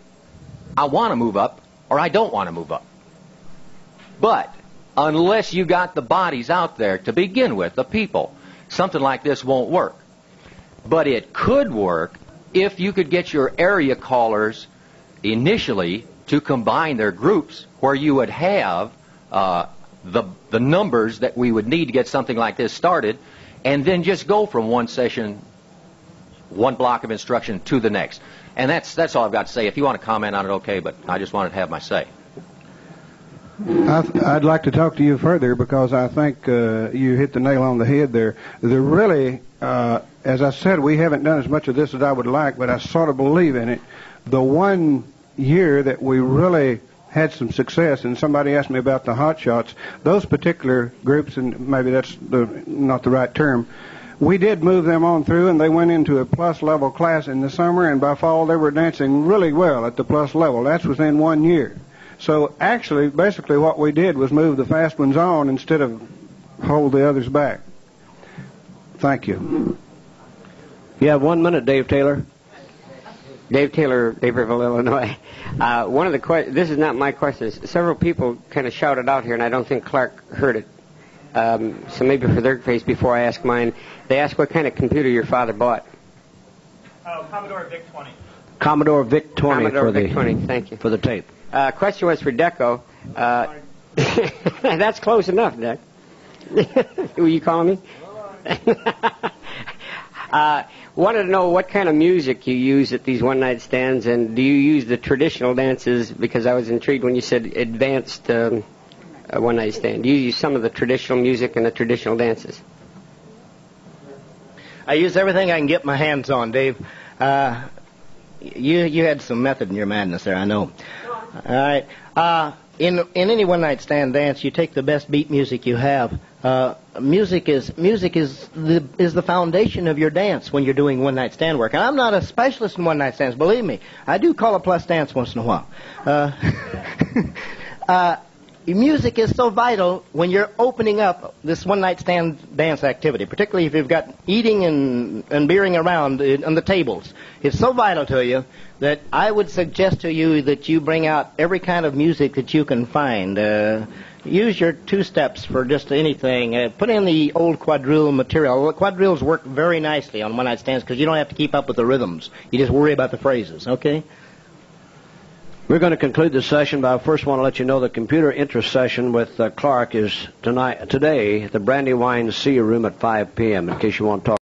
I want to move up or I don't want to move up. But unless you got the bodies out there to begin with, the people, something like this won't work. But it could work if you could get your area callers initially to combine their groups, where you would have the numbers that we would need to get something like this started, and then just go from one session, one block of instruction to the next. And that's all I've got to say. If you want to comment on it, okay, but I just wanted to have my say. I'd like to talk to you further, because I think you hit the nail on the head there. They're really, as I said, we haven't done as much of this as I would like, but I sort of believe in it. The one year that we really had some success, and somebody asked me about the hot shots, those particular groups, and maybe that's not the right term, we did move them on through, and they went into a plus level class in the summer, and by fall they were dancing really well at the plus level. That's within 1 year. So actually, basically what we did was move the fast ones on instead of hold the others back. Thank you. You have 1 minute, Dave Taylor. Dave Taylor, Naperville, Illinois. One of the this is not my question. Several people kind of shouted out here, and I don't think Clark heard it. So maybe for their case, before I ask mine, they asked what kind of computer your father bought. Commodore VIC-20. Commodore VIC-20. Commodore VIC-20. Thank you for the tape. Question was for Decko. That's close enough, Dick. Were you calling me? Wanted to know what kind of music you use at these one-night stands, and do you use the traditional dances? Because I was intrigued when you said advanced one-night stand. Do you use some of the traditional music and the traditional dances? I use everything I can get my hands on, Dave. You had some method in your madness there, I know. All right. In any one-night stand dance, you take the best beat music you have. Music is the foundation of your dance when you're doing one-night stand work. And I'm not a specialist in one-night stands, believe me. I do call a plus dance once in a while. music is so vital when you're opening up this one-night stand dance activity, particularly if you've got eating and beering around on the tables. It's so vital to you that I would suggest to you that you bring out every kind of music that you can find. Use your two steps for just anything. Put in the old quadrille material. Quadrilles work very nicely on one-night stands because you don't have to keep up with the rhythms. You just worry about the phrases, okay? We're going to conclude this session, but I first want to let you know the computer interest session with Clark is today at the Brandywine Sea Room at 5 p.m. in case you want to talk.